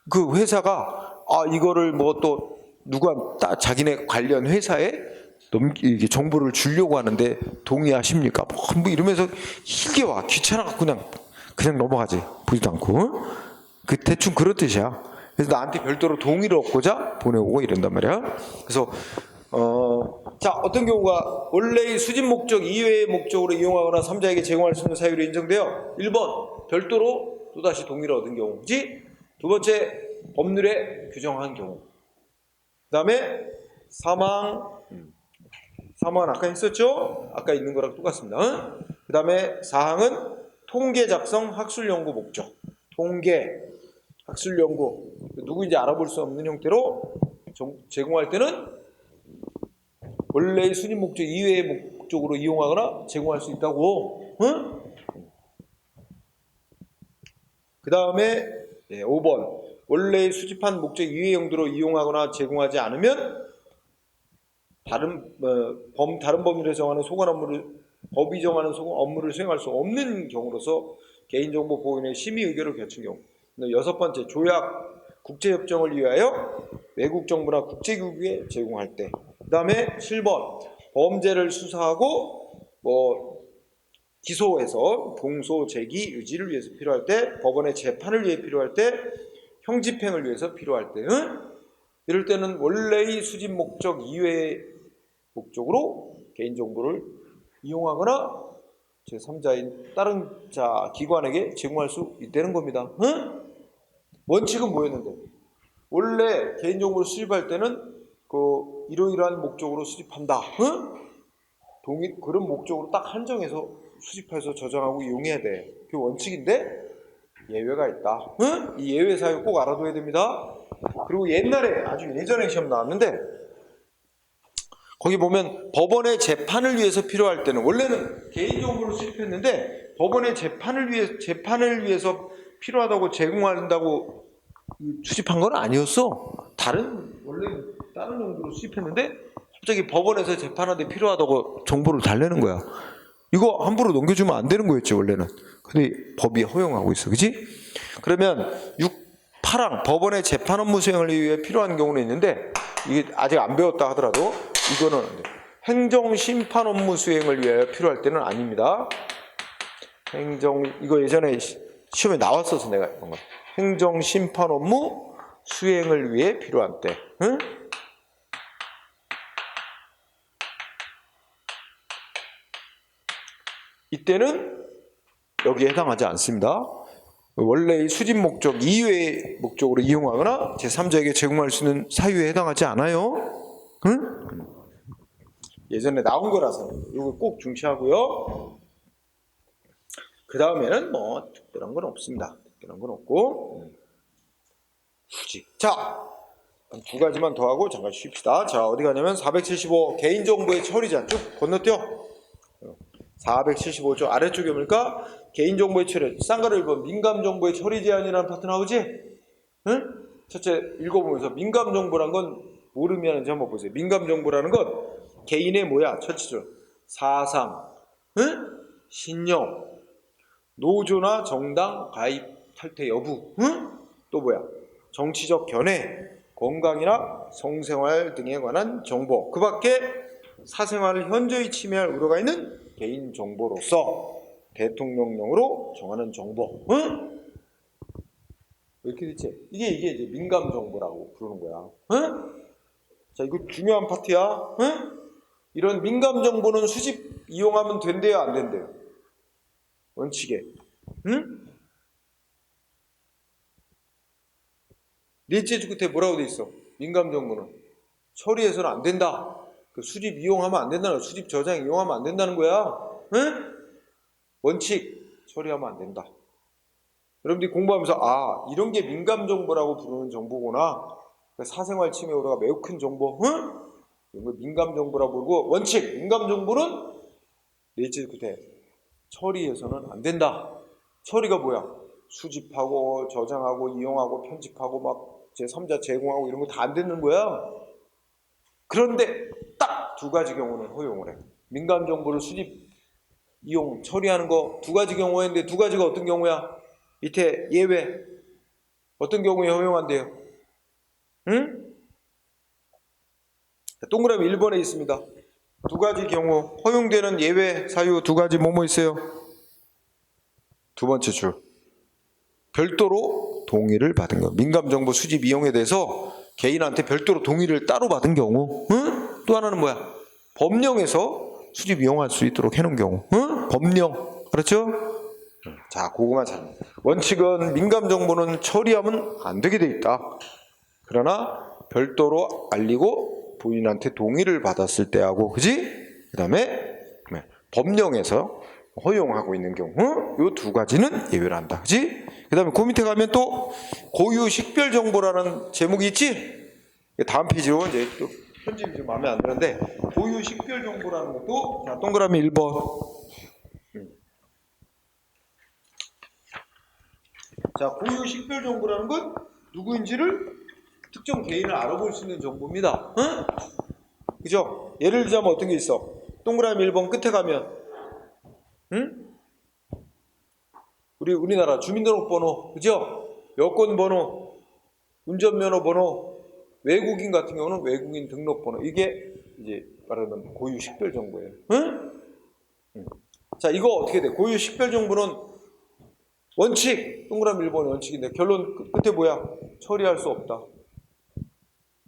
그 회사가 이거를 뭐 또 누가 자기네 관련 회사에 이게 정보를 주려고 하는데 동의하십니까? 뭐 이러면서 길게 와. 귀찮아갖고 그냥 넘어가지. 보지도 않고. 그 대충 그런 뜻이야. 그래서 나한테 별도로 동의를 얻고자 보내오고 이런단 말이야. 그래서 자, 어떤 경우가 원래의 수집 목적 이외의 목적으로 이용하거나 3자에게 제공할 수 있는 사유로 인정되어 1번 별도로 또다시 동의를 얻은 경우지. 두 번째 법률에 규정한 경우. 그 다음에 사망은 아까 했었죠? 아까 있는 거랑 똑같습니다. 그 다음에 사항은 통계 작성 학술 연구 목적. 통계 학술 연구 누구인지 알아볼 수 없는 형태로 제공할 때는 원래의 수집 목적 이외의 목적으로 이용하거나 제공할 수 있다고. 그 다음에 5번 원래의 수집한 목적 이외의 용도로 이용하거나 제공하지 않으면 다른 법률에 정하는 소관 업무를 법이 정하는 소관 업무를 수행할 수 없는 경우로서 개인정보 보호인의 심의 의결을 갖춘 경우. 6번째 조약 국제협정을 위하여 외국 정부나 국제기구에 제공할 때. 그 다음에 7번 범죄를 수사하고 기소해서 공소 제기 유지를 위해서 필요할 때, 법원의 재판을 위해 필요할 때, 형집행을 위해서 필요할 때. 이럴 때는 원래의 수집 목적 이외의 목적으로 개인정보를 이용하거나 제3자인 다른 기관에게 제공할 수 있다는 겁니다. 원칙은 뭐였는데? 원래 개인정보를 수집할 때는 이러이러한 목적으로 수집한다. 그런 목적으로 딱 한정해서 수집해서 저장하고 이용해야 돼. 그게 원칙인데 예외가 있다. 이 예외 사유 꼭 알아둬야 됩니다. 그리고 옛날에 아주 예전에 시험 나왔는데 거기 보면 법원의 재판을 위해서 필요할 때는 원래는 개인정보를 수집했는데 법원의 재판을 위해서 필요하다고 제공한다고 수집한 건 아니었어. 원래 다른 용도로 수집했는데 갑자기 법원에서 재판하는데 필요하다고 정보를 달래는 거야. 이거 함부로 넘겨주면 안 되는 거였지 원래는. 근데 법이 허용하고 있어, 그지? 그러면 8항 법원의 재판 업무 수행을 위해 필요한 경우는 있는데 이게 아직 안 배웠다 하더라도 이거는 행정심판 업무 수행을 위해 필요할 때는 아닙니다. 이거 예전에 시험에 나왔어서 내가 이런 거. 행정심판 업무 수행을 위해 필요한 때. 이때는 여기에 해당하지 않습니다. 원래의 수집 목적 이외의 목적으로 이용하거나 제3자에게 제공할 수 있는 사유에 해당하지 않아요. 예전에 나온 거라서 이거 꼭 중시하고요. 그 다음에는 특별한 건 없습니다. 특별한 건 없고 수집. 자, 두 가지만 더 하고 잠깐 쉽시다. 자, 어디 가냐면 475 개인정보의 처리 제한 쭉 건너뛰어. 475조 아래쪽에 보니까 개인정보의 처리, 쌍가루 1번 민감정보의 처리 제한이라는 파트 나오지? 응? 첫째 읽어보면서 민감정보란 건 뭐를 의미하는지 한번 보세요. 민감정보라는 건 개인의 첫째죠. 사상, 응? 신용, 노조나 정당 가입 탈퇴 여부, 응? 또 정치적 견해, 건강이나 성생활 등에 관한 정보, 그 밖에 사생활을 현저히 침해할 우려가 있는 개인정보로서 대통령령으로 정하는 정보. 응? 이렇게 됐지? 이게 이제 민감정보라고 부르는 거야. 응? 자, 이거 중요한 파트야. 응? 이런 민감정보는 수집 이용하면 된대요, 안 된대요? 원칙에. 응? 넷째 줄 끝에 뭐라고 돼 있어? 민감정보는 처리해서는 안 된다. 수집 이용하면 안 된다는 거야. 수집 저장 이용하면 안 된다는 거야. 응? 원칙 처리하면 안 된다. 여러분들이 공부하면서 이런 게 민감정보라고 부르는 정보구나. 사생활 침해 우려가 매우 큰 정보. 응? 이런 걸 민감정보라고 부르고 원칙 민감정보는 넷째 끝에 처리해서는 안 된다. 처리가 수집하고 저장하고 이용하고 편집하고 제3자 제공하고 이런 거 다 안 되는 거야. 그런데 딱 두 가지 경우는 허용을 해. 민감정보를 수집 이용 처리하는 거 두 가지 경우가 있는데 두 가지가 어떤 경우야? 밑에 예외 어떤 경우에 허용한대요? 응? 동그라미 1번에 있습니다. 두 가지 경우 허용되는 예외 사유 두 가지 뭐뭐 있어요? 두 번째 줄 별도로 동의를 받은 경우 민감정보 수집 이용에 대해서 개인한테 별도로 동의를 따로 받은 경우 응? 또 하나는 뭐야? 법령에서 수집 이용할 수 있도록 해놓은 경우 응? 법령 알았죠? 자 그거만 잘 원칙은 민감정보는 처리하면 안 되게 돼 있다. 그러나 별도로 알리고 부인한테 동의를 받았을 때하고 그지? 그 다음에 법령에서 허용하고 있는 경우 이 두 가지는 예외를 한다. 그지? 그 다음에 그 밑에 가면 또 고유 식별 정보라는 제목이 있지? 다음 페이지로 이제 또 편집이 좀 마음에 안 드는데 고유 식별 정보라는 것도 자, 동그라미 1번 자 고유 식별 정보라는 건 누구인지를 특정 개인을 알아볼 수 있는 정보입니다. 응? 그죠? 예를 들자면 어떤 게 있어? 동그라미 1번 끝에 가면 응? 우리나라 주민등록번호, 그죠? 여권번호, 운전면허번호, 외국인 같은 경우는 외국인 등록번호. 이게 이제 말하는 고유 식별 정보예요. 응? 자, 이거 어떻게 돼? 고유 식별 정보는 원칙, 동그라미 1번의 원칙인데 결론 끝에 뭐야? 처리할 수 없다.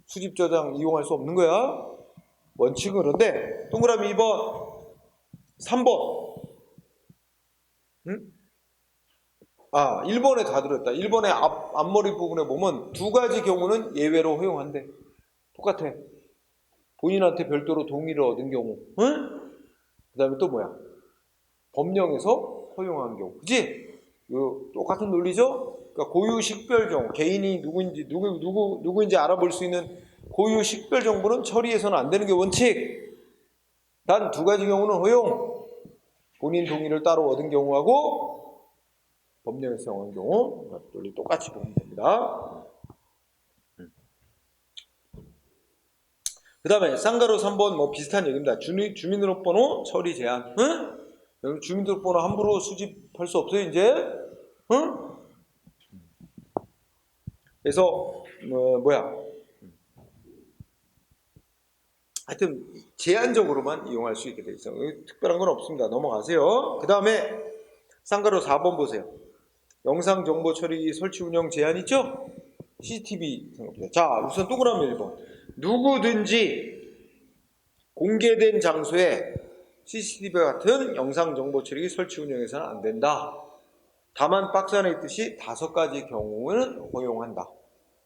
수집 저장 이용할 수 없는 거야. 원칙은 그런데 동그라미 2번, 3번. 응? 아, 1번에 다 들었다. 1번의 앞머리 부분에 보면 두 가지 경우는 예외로 허용한대. 똑같아. 본인한테 별도로 동의를 얻은 경우. 응? 그 다음에 또 뭐야? 법령에서 허용한 경우. 그지? 요 똑같은 논리죠? 그러니까 고유 식별 정보, 개인이 누구인지 알아볼 수 있는 고유 식별 정보는 처리해서는 안 되는 게 원칙. 단 두 가지 경우는 허용. 본인 동의를 따로 얻은 경우하고 법령에서 정한 경우 논리 똑같이 보면 됩니다. 그 다음에 쌍가루 3번 뭐 비슷한 얘기입니다. 주민등록번호 처리 제한. 응? 여기 주민등록번호 함부로 수집할 수 없어요 이제. 응? 그래서 하여튼 제한적으로만 이용할 수 있게 돼 있어요. 특별한 건 없습니다. 넘어가세요. 그 다음에 쌍가루 4번 보세요. 영상정보 처리 설치 운영 제한 있죠? CCTV 생각합니다. 자, 우선 동그라미 1번. 누구든지 공개된 장소에 CCTV 같은 영상정보 처리 설치 운영해서는 안 된다. 다만 박스 안에 있듯이 5가지 경우는 허용한다.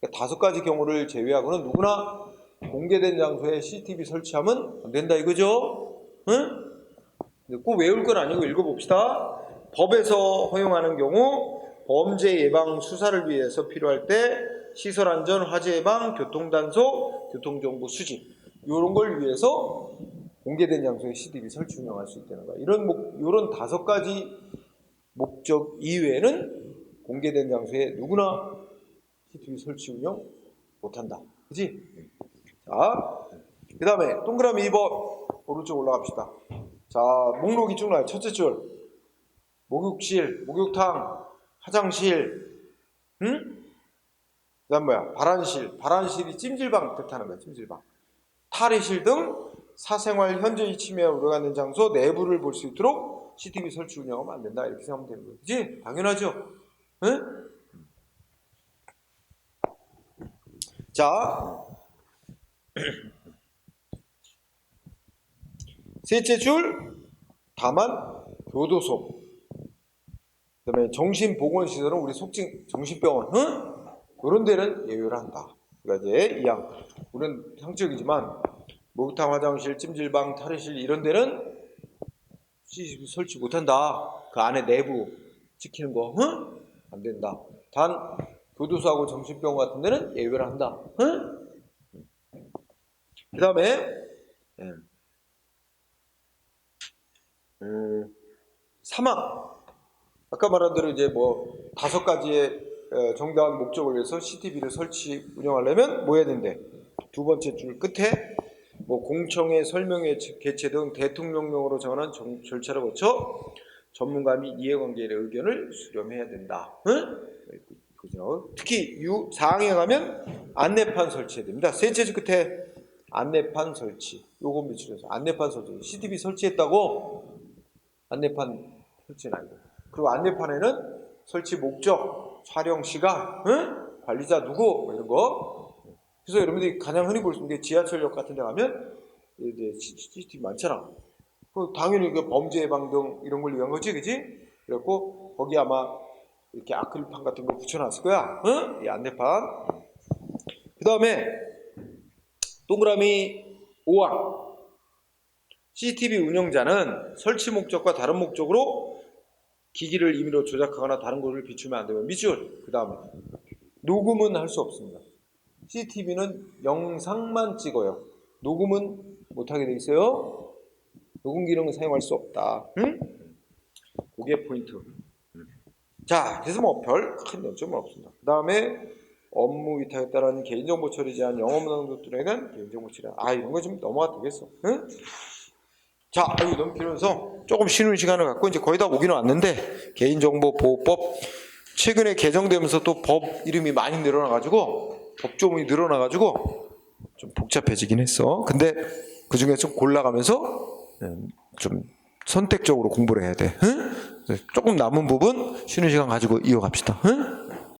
그러니까 5가지 경우를 제외하고는 누구나 공개된 장소에 CCTV 설치하면 안 된다 이거죠? 응? 꼭 외울 건 아니고 읽어봅시다. 법에서 허용하는 경우 범죄 예방 수사를 위해서 필요할 때 시설 안전, 화재 예방, 교통 단속, 교통정보 수집 이런 걸 위해서 공개된 장소에 CCTV 설치 운영할 수 있다는 거야. 이런 5가지 목적 이외에는 공개된 장소에 누구나 CCTV 설치 운영 못한다. 그치? 자, 그 다음에 동그라미 2번 오른쪽 올라갑시다. 자, 목록이 쭉 나와요. 첫째 줄 목욕실, 목욕탕, 화장실, 응? 그 다음 뭐야? 발안실이 찜질방 뜻하는 거야. 찜질방, 탈의실 등 사생활 현저히 침해에 우려가는 장소 내부를 볼 수 있도록 CCTV 설치 운영하면 안 된다. 이렇게 생각하면 되는 거지. 그치? 당연하죠? 응? 자, 셋째 줄 다만 교도소, 그 다음에 정신보건시설은 우리 속칭 정신병원, 응? 그런 데는 예외를 한다. 그러니까 이제 이양 우리는 상적이지만 목욕탕, 화장실, 찜질방, 탈의실 이런 데는 CCTV 설치 못한다. 그 안에 내부 지키는 거, 응? 안 된다. 단 교도소하고 정신병원 같은 데는 예외를 한다. 응? 그 다음에 사망. 아까 말한 대로 이제 뭐 5가지의 정당한 목적을 위해서 CCTV를 설치 운영하려면 뭐 해야 된대? 두 번째 줄 끝에 뭐 공청회, 설명회 개최 등 대통령령으로 정한 절차를 거쳐 전문가 및 이해관계의 의견을 수렴해야 된다. 응? 그죠? 특히 4항에 가면 안내판 설치해야 됩니다. 세 페이지 끝에 안내판 설치. 요거 밑줄에서 안내판 설치. CCTV 설치했다고 안내판 설치는 아니고. 그리고 안내판에는 설치 목적, 촬영 시간, 응? 관리자 누구 뭐 이런 거. 그래서 여러분들이 가장 흔히 볼 수 있는 게 지하철역 같은 데 가면 이제 CCTV 많잖아. 당연히 그 범죄 예방 등 이런 걸 위한 거지, 그지? 그래갖고 거기 아마 이렇게 아크릴판 같은 걸 붙여놨을 거야. 응? 이 안내판. 그 다음에 동그라미 5항. CCTV 운영자는 설치 목적과 다른 목적으로 기기를 임의로 조작하거나 다른 것을 비추면 안 되고 밑줄. 그 다음에 녹음은 할 수 없습니다. CCTV는 영상만 찍어요. 녹음은 못하게 돼 있어요. 녹음 기능은 사용할 수 없다. 응? 그게 포인트. 자, 그래서 뭐 별 큰 연점은 없습니다. 그 다음에 업무 위탁에 따른 개인정보 처리 제한, 영업당국들에는 개인정보 처리. 이런 거 좀 넘어가도 되겠어. 응? 자, 여기 너무 길어서 조금 쉬는 시간을 갖고 이제 거의 다 오기는 왔는데 개인정보보호법 최근에 개정되면서 또 법 이름이 많이 늘어나가지고 법조문이 늘어나가지고 좀 복잡해지긴 했어. 근데 그 중에 좀 골라가면서 좀 선택적으로 공부를 해야 돼. 응? 조금 남은 부분 쉬는 시간 가지고 이어갑시다. 응?